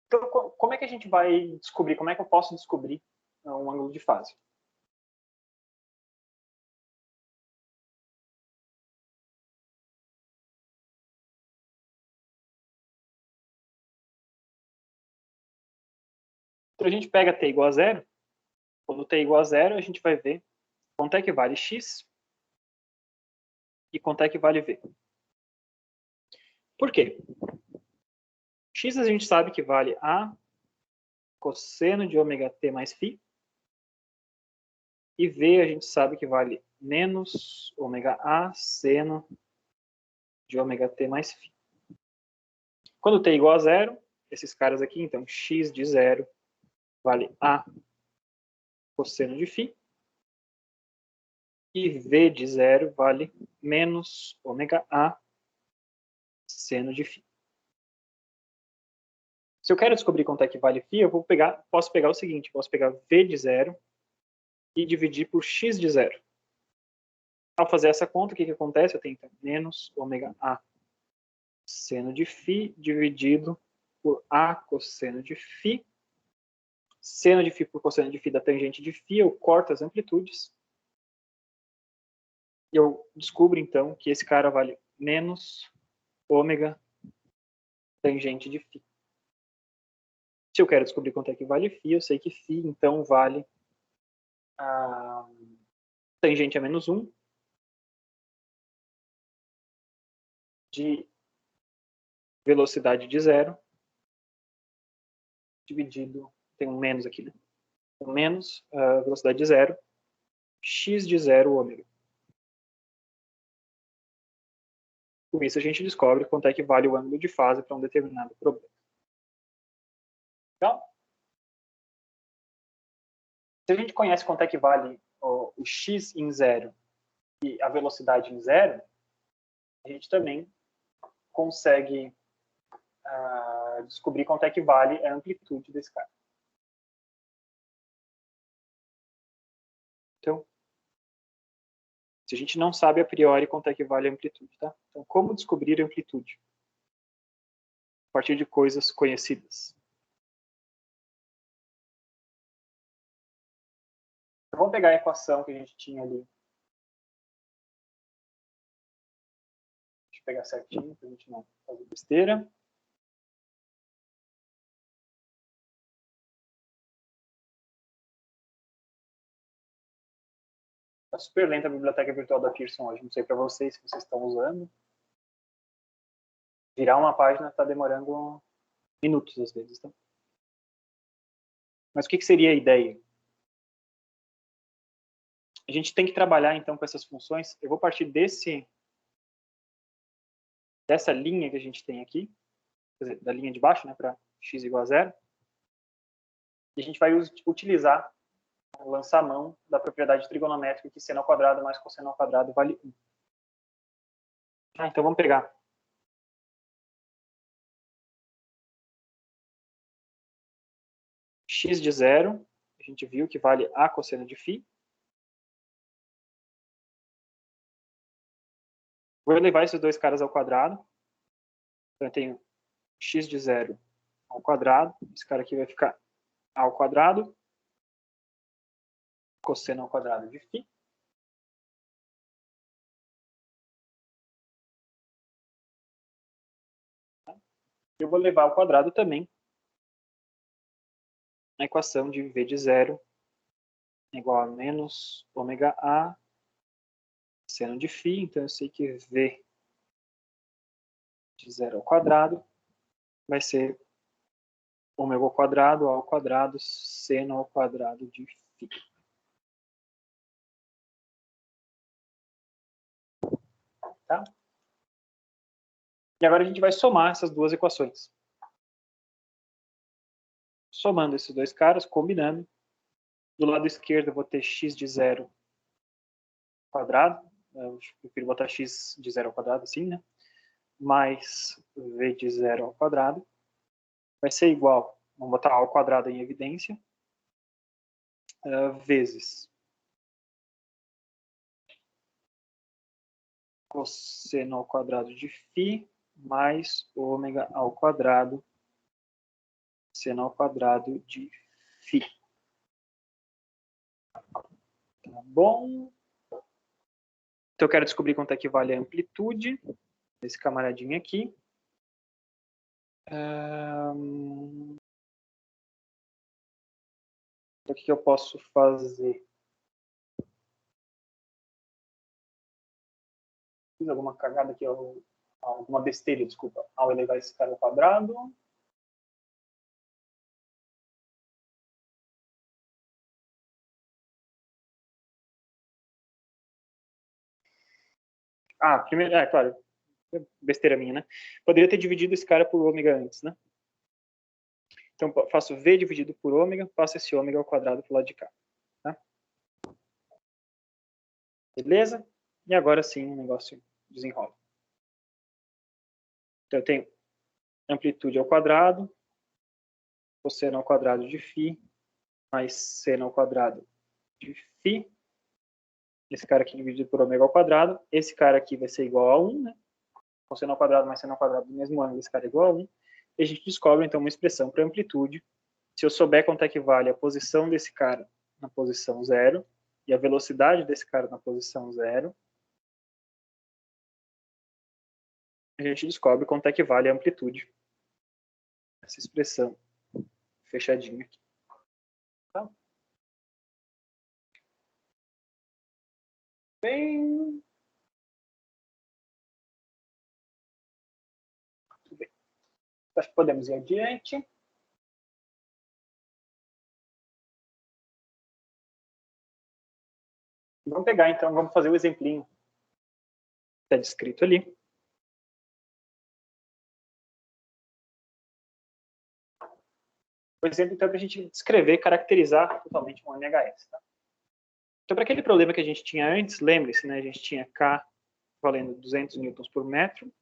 Então, como é que a gente vai descobrir, como é que eu posso descobrir um ângulo de fase? Então, a gente pega t igual a zero. Quando t igual a zero, a gente vai ver quanto é que vale x e quanto é que vale v. Por quê? X a gente sabe que vale a cosseno de ômega t mais φ. E v a gente sabe que vale menos ômega a seno de ômega t mais φ. Quando t é igual a zero, esses caras aqui, então x de zero vale a cosseno de φ. E v de zero vale menos ômega a seno de φ. Se eu quero descobrir quanto é que vale φ, eu posso pegar o seguinte, posso pegar v de zero e dividir por x de zero. Ao fazer essa conta, o que acontece? Eu tenho então, menos ômega a seno de φ dividido por a cosseno de φ. Seno de φ por cosseno de φ da tangente de φ, eu corto as amplitudes. E eu descubro, então, que esse cara vale menos ômega tangente de φ. Se eu quero descobrir quanto é que vale φ, eu sei que φ, então, vale a tangente a menos 1 de velocidade de zero dividido, tem um menos aqui, né? Um menos velocidade de zero, x de zero ômega. Com isso a gente descobre quanto é que vale o ângulo de fase para um determinado problema. Então, se a gente conhece quanto é que vale o x em zero e a velocidade em zero, a gente também consegue descobrir quanto é que vale a amplitude desse cara. Então, se a gente não sabe a priori quanto é que vale a amplitude, tá? Então, como descobrir a amplitude? partir de coisas conhecidas. Então, vamos pegar a equação que a gente tinha ali. Deixa eu pegar certinho, para a gente não fazer besteira. Está super lenta a biblioteca virtual da Pearson hoje. Não sei para vocês se vocês estão usando. Virar uma página está demorando minutos às vezes. Tá? Mas o que seria a ideia? A gente tem que trabalhar então com essas funções. Eu vou partir dessa linha que a gente tem aqui, quer dizer, da linha de baixo, né, para x igual a 0. E a gente vai utilizar o lançamão da propriedade trigonométrica que seno ao quadrado mais cosseno ao quadrado vale 1. Então vamos pegar x de 0, a gente viu que vale a cosseno de φ. Vou elevar esses dois caras ao quadrado. Então eu tenho x de 0 ao quadrado. Esse cara aqui vai ficar a ao quadrado. Cosseno ao quadrado de φ. Eu vou levar ao quadrado também a equação de v de 0 igual a menos ômega a seno de φ. Então eu sei que v de 0 ao quadrado vai ser ômega ao quadrado seno ao quadrado de φ. Tá? E agora a gente vai somar essas duas equações. Somando esses dois caras, combinando. Do lado esquerdo eu vou ter x de 0 quadrado. Eu prefiro botar x de 0 ao quadrado assim, né? Mais v de 0 ao quadrado. Vai ser igual, vamos botar a ao quadrado em evidência, vezes cosseno ao quadrado de φ mais ômega ao quadrado seno ao quadrado de φ. Tá bom? Então eu quero descobrir quanto é que vale a amplitude desse camaradinho aqui. Então, o que eu posso fazer? Fiz alguma cagada aqui, alguma besteira, desculpa, ao elevar esse cara ao quadrado. Primeiro, claro, besteira minha, né? Poderia ter dividido esse cara por ômega antes, né? Então, faço v dividido por ômega, passo esse ômega ao quadrado para o lado de cá. Tá? Beleza? E agora sim o negócio desenrola. Então, eu tenho amplitude ao quadrado, cosseno ao quadrado de φ, mais seno ao quadrado de φ. Esse cara aqui dividido por ômega ao quadrado. Esse cara aqui vai ser igual a 1, né? Cosseno ao quadrado mais seno ao quadrado do mesmo ângulo, esse cara é igual a 1. E a gente descobre, então, uma expressão para amplitude. Se eu souber quanto é que vale a posição desse cara na posição 0 e a velocidade desse cara na posição 0, a gente descobre quanto é que vale a amplitude. Essa expressão fechadinha aqui. Tá? Bem... Tudo bem. Acho que podemos ir adiante. Vamos pegar, então, vamos fazer o exemplinho que está descrito ali. Por exemplo, então, para a gente descrever, caracterizar totalmente um MHS. Tá? Então, para aquele problema que a gente tinha antes, lembre-se, né, a gente tinha K valendo 200 newtons por metro,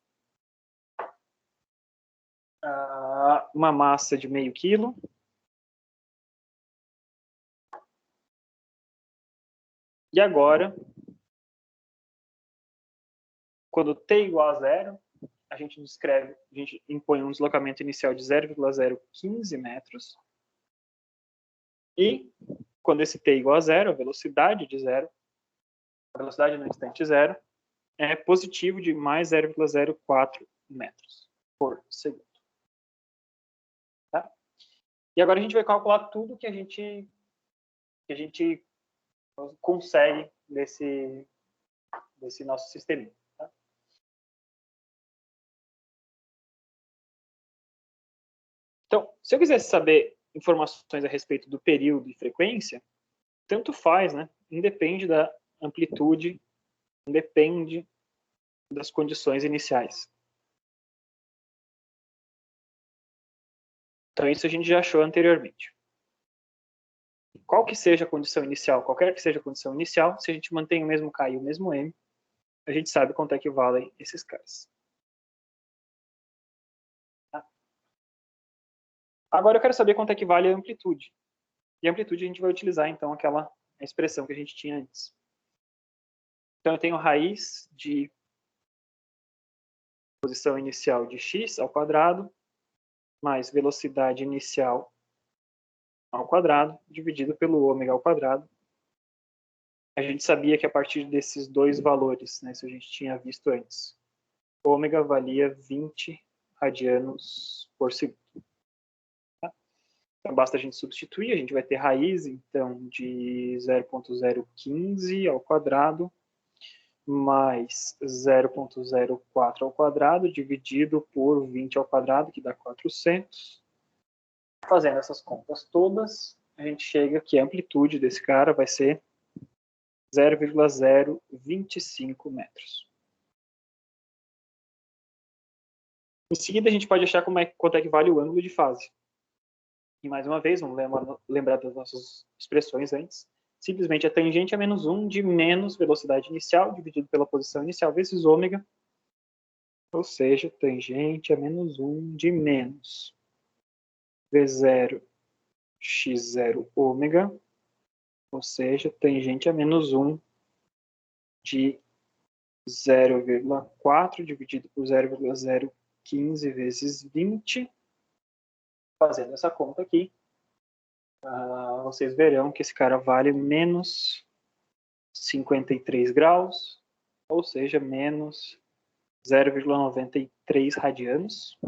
uma massa de meio quilo, e agora, quando t igual a 0, a gente descreve, a gente impõe um deslocamento inicial de 0,015 metros. E quando esse t é igual a zero, a velocidade de zero, a velocidade no instante zero, é positivo de mais 0,04 metros por segundo. Tá? E agora a gente vai calcular tudo que a gente consegue desse nosso sistema. Tá? Então, se eu quisesse saber informações a respeito do período e frequência, tanto faz, né? Independe da amplitude, independe das condições iniciais. Então, isso a gente já achou anteriormente. Qual que seja a condição inicial, qualquer que seja a condição inicial, se a gente mantém o mesmo K e o mesmo M, a gente sabe quanto é que valem esses Ks. Tá? Agora eu quero saber quanto é que vale a amplitude. E a amplitude a gente vai utilizar, então, aquela expressão que a gente tinha antes. Então, eu tenho raiz de posição inicial de x ao quadrado, mais velocidade inicial ao quadrado, dividido pelo ômega ao quadrado. A gente sabia que a partir desses dois valores, né, isso a gente tinha visto antes, ômega valia 20 radianos por segundo. Tá? Então, basta a gente substituir, a gente vai ter raiz, então, de 0,015 ao quadrado, mais 0,04 ao quadrado, dividido por 20 ao quadrado, que dá 400. Fazendo essas contas todas, a gente chega que a amplitude desse cara vai ser 0,025 metros. Em seguida, a gente pode achar quanto é que vale o ângulo de fase. E mais uma vez, vamos lembrar das nossas expressões antes. Simplesmente a tangente é menos 1 de menos velocidade inicial, dividido pela posição inicial, vezes ômega. Ou seja, tangente é menos 1 de menos V0 x0 ômega, ou seja, tangente a menos 1 de 0,4 dividido por 0,015 vezes 20. Fazendo essa conta aqui, vocês verão que esse cara vale menos 53 graus, ou seja, menos 0,93 radianos.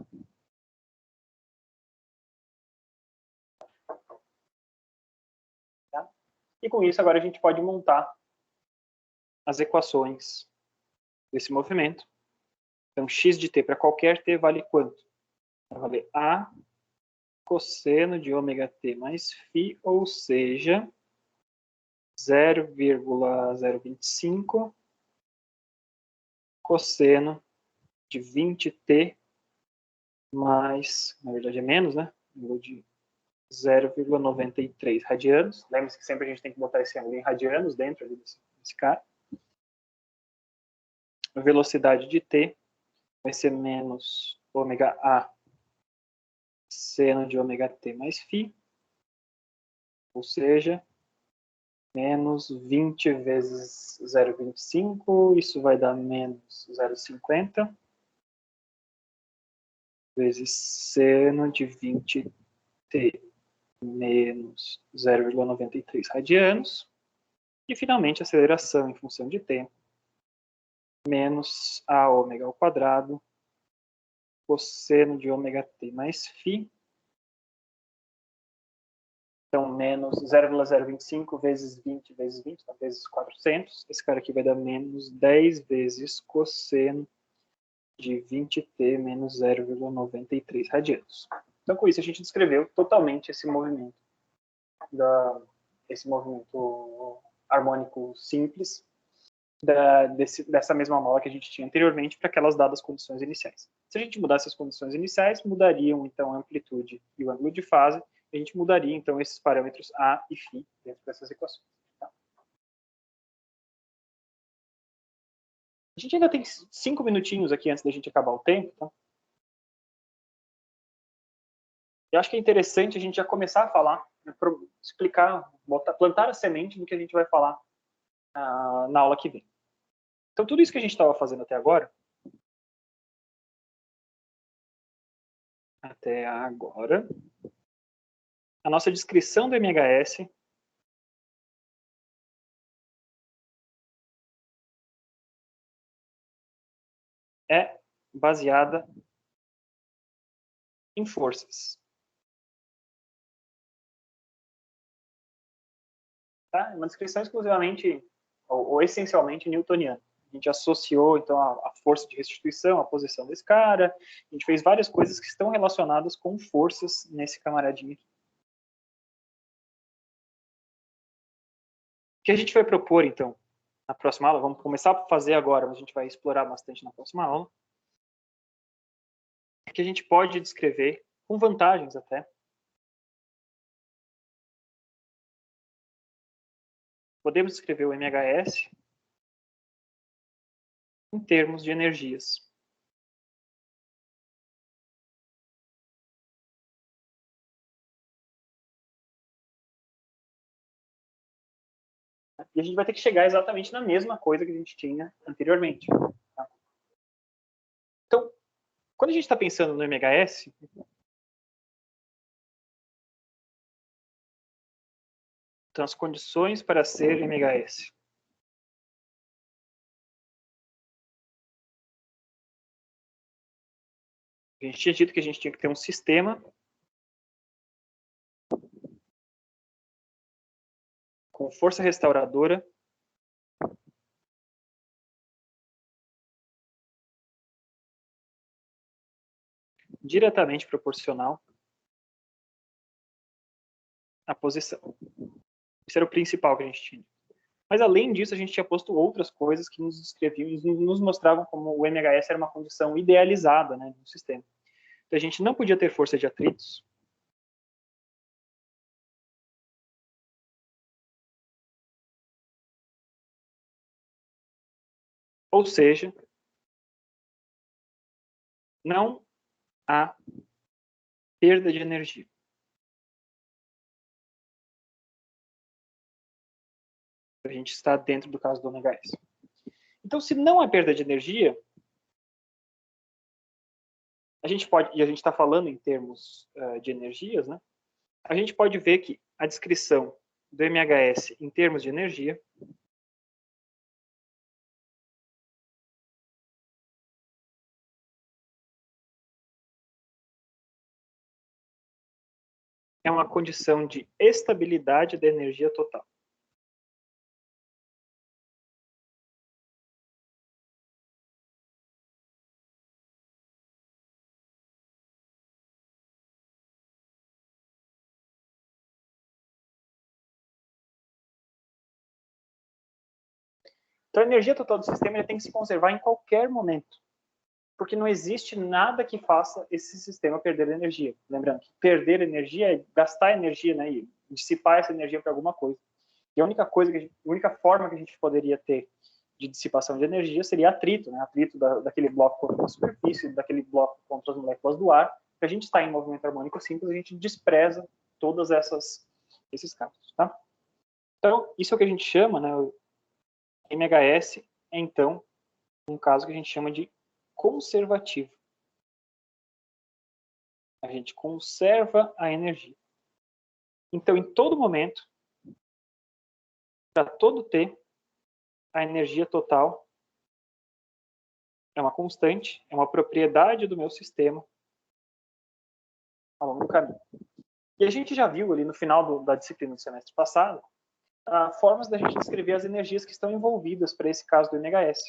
Tá? E com isso, agora a gente pode montar as equações desse movimento. Então, x de t para qualquer t vale quanto? Vai valer a cosseno de ômega t mais φ, ou seja, 0,025 cosseno de 20t mais, na verdade é menos, né? De 0,93 radianos. Lembre-se que sempre a gente tem que botar esse ângulo em radianos dentro ali desse cara. A velocidade de t vai ser menos ômega a seno de ômega t mais φ, ou seja, menos 20 vezes 0,25, isso vai dar menos 0,50, vezes seno de 20t menos 0,93 radianos. E, finalmente, a aceleração em função de tempo, menos a ômega ao quadrado, cosseno de ômega t mais φ. Então, menos 0,025 vezes 20 vezes 20, então, vezes 400. Esse cara aqui vai dar menos 10 vezes cosseno de 20t menos 0,93 radianos. Então, com isso, a gente descreveu totalmente esse movimento harmônico simples dessa mesma mola que a gente tinha anteriormente para aquelas dadas condições iniciais. Se a gente mudasse as condições iniciais, mudariam então a amplitude e o ângulo de fase, a gente mudaria então esses parâmetros A e φ dentro dessas equações. Tá? A gente ainda tem 5 minutinhos aqui antes da gente acabar o tempo. Tá? Eu acho que é interessante a gente já começar a falar, explicar, plantar a semente do que a gente vai falar na aula que vem. Então, tudo isso que a gente estava fazendo até agora até agora, a nossa descrição do MHS é baseada em forças. Tá? É uma descrição exclusivamente ou essencialmente newtoniana. A gente associou, então, a força de restituição, a posição desse cara, a gente fez várias coisas que estão relacionadas com forças nesse camaradinho aqui. O que a gente vai propor, então, na próxima aula, vamos começar a fazer agora, mas a gente vai explorar bastante na próxima aula, é que a gente pode descrever, com vantagens até, podemos descrever o MHS em termos de energias. E a gente vai ter que chegar exatamente na mesma coisa que a gente tinha anteriormente. Tá? Então, quando a gente está pensando no MHS, então as condições para ser MHS. A gente tinha dito que a gente tinha que ter um sistema com força restauradora diretamente proporcional à posição. Isso era o principal que a gente tinha. Mas, além disso, a gente tinha posto outras coisas que nos descreviam e nos mostravam como o MHS era uma condição idealizada, né, do sistema. Então, a gente não podia ter força de atritos. Ou seja, não há perda de energia. A gente está dentro do caso do MHS. Então, se não há perda de energia, a gente pode, e a gente está falando em termos de energias, né? A gente pode ver que a descrição do MHS em termos de energia é uma condição de estabilidade da energia total. Então, a energia total do sistema tem que se conservar em qualquer momento, porque não existe nada que faça esse sistema perder energia. Lembrando que perder energia é gastar energia, né, e dissipar essa energia para alguma coisa. E a única forma que a gente poderia ter de dissipação de energia seria atrito, né, atrito daquele bloco contra a superfície, daquele bloco contra as moléculas do ar. Se a gente está em movimento harmônico simples, a gente despreza todos esses casos, tá? Então, isso é o que a gente chama, né, o MHS é, então, um caso que a gente chama de conservativo. A gente conserva a energia. Então, em todo momento, para todo T, a energia total é uma constante, é uma propriedade do meu sistema ao longo do caminho. E a gente já viu ali no final da disciplina do semestre passado formas da gente descrever as energias que estão envolvidas para esse caso do MHS.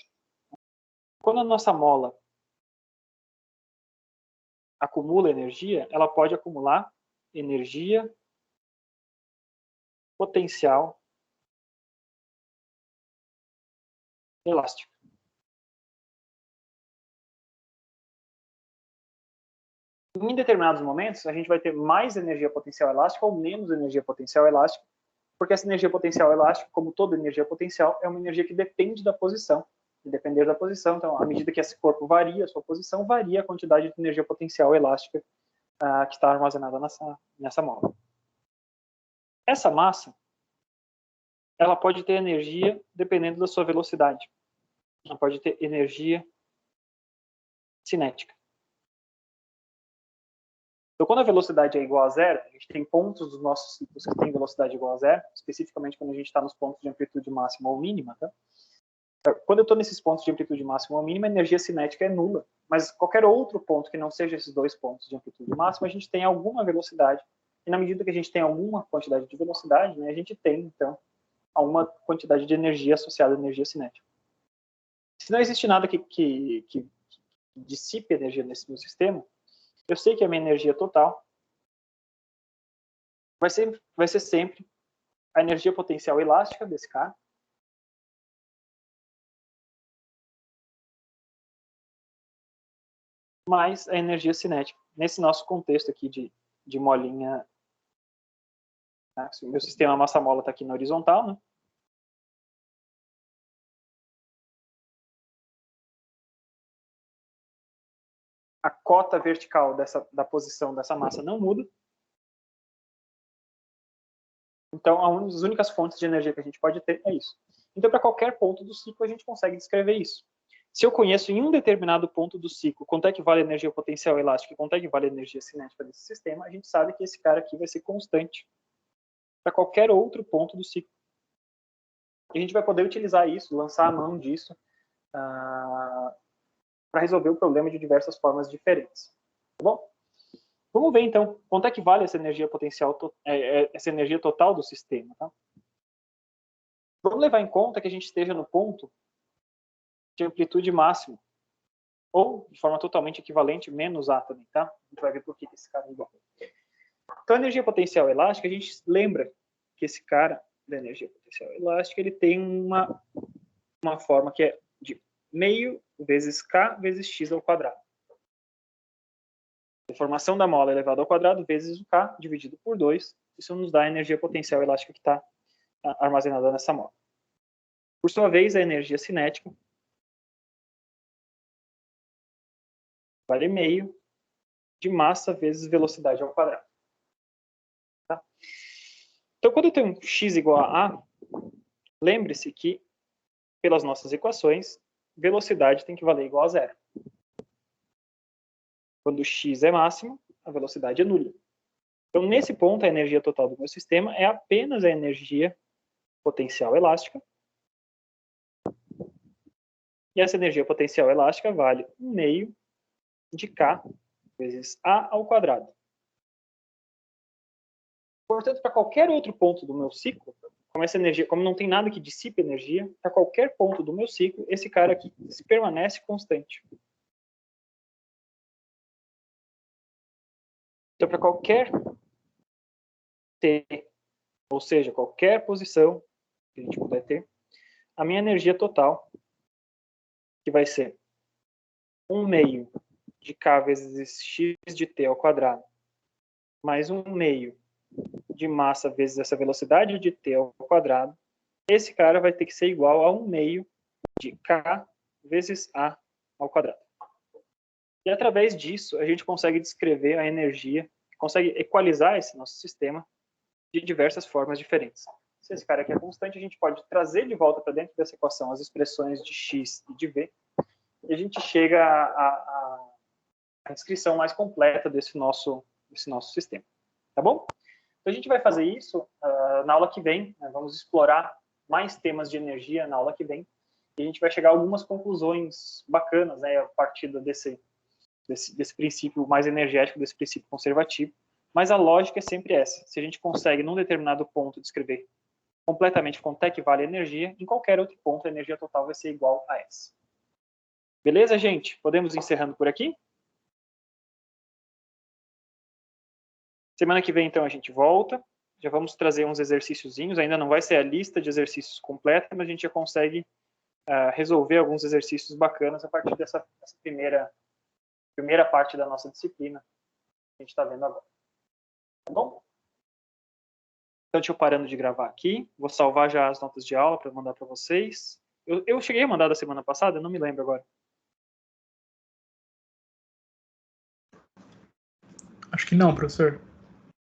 Quando a nossa mola acumula energia, ela pode acumular energia potencial elástica. Em determinados momentos, a gente vai ter mais energia potencial elástica ou menos energia potencial elástica, porque essa energia potencial elástica, como toda energia potencial, é uma energia que depende da posição. E depender da posição, então, à medida que esse corpo varia, a sua posição varia a quantidade de energia potencial elástica que está armazenada nessa mola. Essa massa, ela pode ter energia dependendo da sua velocidade. Ela pode ter energia cinética. Então, quando a velocidade é igual a zero, a gente tem pontos dos nossos ciclos que têm velocidade igual a zero, especificamente quando a gente está nos pontos de amplitude máxima ou mínima, tá? Quando eu estou nesses pontos de amplitude máxima ou mínima, a energia cinética é nula. Mas qualquer outro ponto que não seja esses dois pontos de amplitude máxima, a gente tem alguma velocidade. E na medida que a gente tem alguma quantidade de velocidade, né, a gente tem, então, alguma quantidade de energia associada à energia cinética. Se não existe nada que dissipe energia nesse meu sistema, eu sei que a minha energia total vai ser sempre a energia potencial elástica desse cara, mais a energia cinética. Nesse nosso contexto aqui de molinha, né? O meu sistema massa-mola está aqui na horizontal, né? A cota vertical da posição dessa massa não muda. Então, as únicas fontes de energia que a gente pode ter é isso. Então, para qualquer ponto do ciclo, a gente consegue descrever isso. Se eu conheço em um determinado ponto do ciclo quanto é que vale a energia potencial elástica e quanto é que vale a energia cinética desse sistema, a gente sabe que esse cara aqui vai ser constante para qualquer outro ponto do ciclo. E a gente vai poder utilizar isso, lançar a mão disso, para resolver o problema de diversas formas diferentes. Tá bom? Vamos ver, então, quanto é que vale essa energia potencial, essa energia total do sistema. Tá? Vamos levar em conta que a gente esteja no ponto de amplitude máxima, ou, de forma totalmente equivalente, menos A também. Tá? A gente vai ver por que esse cara é igual. Então, a energia potencial elástica, a gente lembra que esse cara da energia potencial elástica, ele tem uma forma que é de meio vezes K vezes X ao quadrado. Deformação da mola elevado ao quadrado vezes o K dividido por 2. Isso nos dá a energia potencial elástica que está armazenada nessa mola. Por sua vez, a energia cinética vale meio de massa vezes velocidade ao quadrado. Tá? Então, quando eu tenho um x igual a A, lembre-se que, pelas nossas equações, velocidade tem que valer igual a zero. Quando x é máximo, a velocidade é nula. Então, nesse ponto, a energia total do meu sistema é apenas a energia potencial elástica. E essa energia potencial elástica vale 1/2 de K vezes A ao quadrado. Portanto, para qualquer outro ponto do meu ciclo, como não tem nada que dissipe energia, para qualquer ponto do meu ciclo, esse cara aqui permanece constante. Então, para qualquer T, ou seja, qualquer posição que a gente puder ter, a minha energia total, que vai ser 1/2 de K vezes X de T ao quadrado, mais 1/2 de massa vezes essa velocidade de T ao quadrado, esse cara vai ter que ser igual a 1/2 de K vezes A ao quadrado. E através disso, a gente consegue descrever a energia, consegue equalizar esse nosso sistema de diversas formas diferentes. Se esse cara aqui é constante, a gente pode trazer de volta para dentro dessa equação as expressões de x e de v, e a gente chega à descrição mais completa desse nosso sistema. Tá bom? Então, a gente vai fazer isso na aula que vem, né? Vamos explorar mais temas de energia na aula que vem, e a gente vai chegar a algumas conclusões bacanas, né, a partir desse princípio mais energético, desse princípio conservativo. Mas a lógica é sempre essa. Se a gente consegue, num determinado ponto, descrever completamente quanto é que vale a energia, em qualquer outro ponto, a energia total vai ser igual a essa. Beleza, gente? Podemos ir encerrando por aqui? Semana que vem, então, a gente volta. Já vamos trazer uns exercíciozinhos. Ainda não vai ser a lista de exercícios completa, mas a gente já consegue resolver alguns exercícios bacanas a partir dessa primeira parte da nossa disciplina que a gente está vendo agora. Tá bom? Então, deixa eu parando de gravar aqui. Vou salvar já as notas de aula para mandar para vocês. Eu cheguei a mandar da semana passada? Eu não me lembro agora. Acho que não, professor.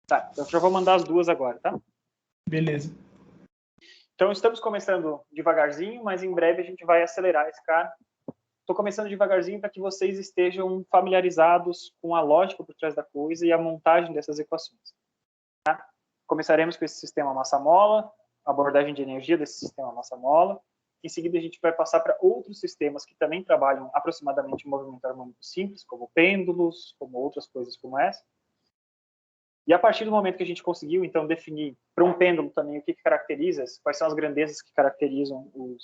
Tá, então já vou mandar as duas agora, tá? Beleza. Então, estamos começando devagarzinho, mas em breve a gente vai acelerar esse cara estou começando devagarzinho para que vocês estejam familiarizados com a lógica por trás da coisa e a montagem dessas equações. Tá? Começaremos com esse sistema massa-mola, abordagem de energia desse sistema massa-mola. Em seguida, a gente vai passar para outros sistemas que também trabalham aproximadamente em movimento harmônico simples, como pêndulos, como outras coisas como essa. E a partir do momento que a gente conseguiu, então, definir para um pêndulo também o que caracteriza, quais são as grandezas que caracterizam o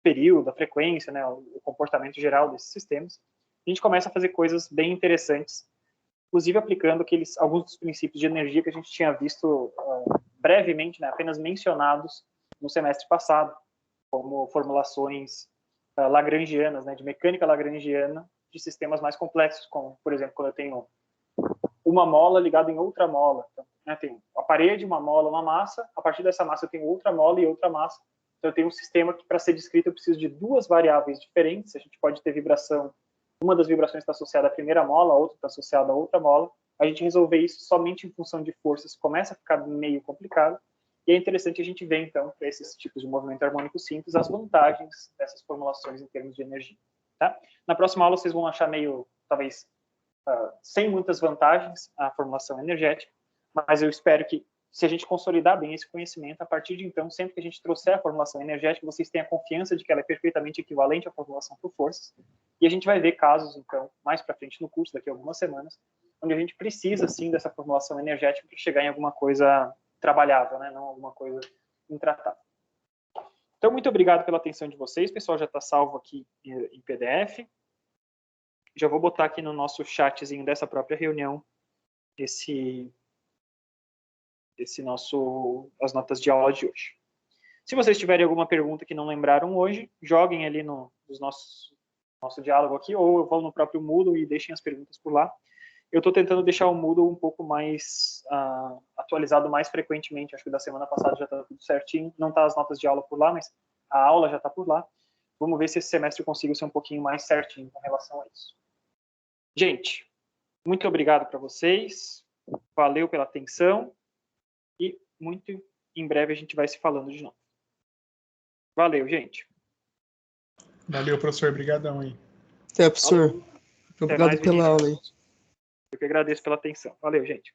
período, a frequência, né, o comportamento geral desses sistemas, a gente começa a fazer coisas bem interessantes, inclusive aplicando alguns dos princípios de energia que a gente tinha visto brevemente, né, apenas mencionados no semestre passado, como formulações lagrangianas, né, de mecânica lagrangiana de sistemas mais complexos, como, por exemplo, quando eu tenho uma mola ligada em outra mola. Então, né, tem a parede, uma mola, uma massa. A partir dessa massa eu tenho outra mola e outra massa. Então eu tenho um sistema que, para ser descrito, eu preciso de duas variáveis diferentes. A gente pode ter vibração. Uma das vibrações está associada à primeira mola, a outra está associada à outra mola. A gente resolver isso somente em função de forças começa a ficar meio complicado. E é interessante a gente ver, então, para esses tipos de movimento harmônico simples, as vantagens dessas formulações em termos de energia. Tá? Na próxima aula vocês vão achar meio, talvez, sem muitas vantagens a formulação energética, mas eu espero que, se a gente consolidar bem esse conhecimento, a partir de então, sempre que a gente trouxer a formulação energética, vocês tenham a confiança de que ela é perfeitamente equivalente à formulação por forças, e a gente vai ver casos, então, mais para frente no curso, daqui a algumas semanas, onde a gente precisa, sim, dessa formulação energética para chegar em alguma coisa trabalhável, né? Não alguma coisa intratável. Então, muito obrigado pela atenção de vocês, pessoal, já está salvo aqui em PDF. Já vou botar aqui no nosso chatzinho dessa própria reunião as notas de aula de hoje. Se vocês tiverem alguma pergunta que não lembraram hoje, joguem ali no nosso diálogo aqui, ou vão no próprio Moodle e deixem as perguntas por lá. Eu estou tentando deixar o Moodle um pouco mais atualizado mais frequentemente. Acho que da semana passada já está tudo certinho. Não está as notas de aula por lá, mas a aula já está por lá. Vamos ver se esse semestre eu consigo ser um pouquinho mais certinho com relação a isso. Gente, muito obrigado para vocês. Valeu pela atenção. E muito em breve a gente vai se falando de novo. Valeu, gente. Valeu, professor. Obrigadão aí. Professor. Obrigado pela aula aí. Eu que agradeço pela atenção. Valeu, gente.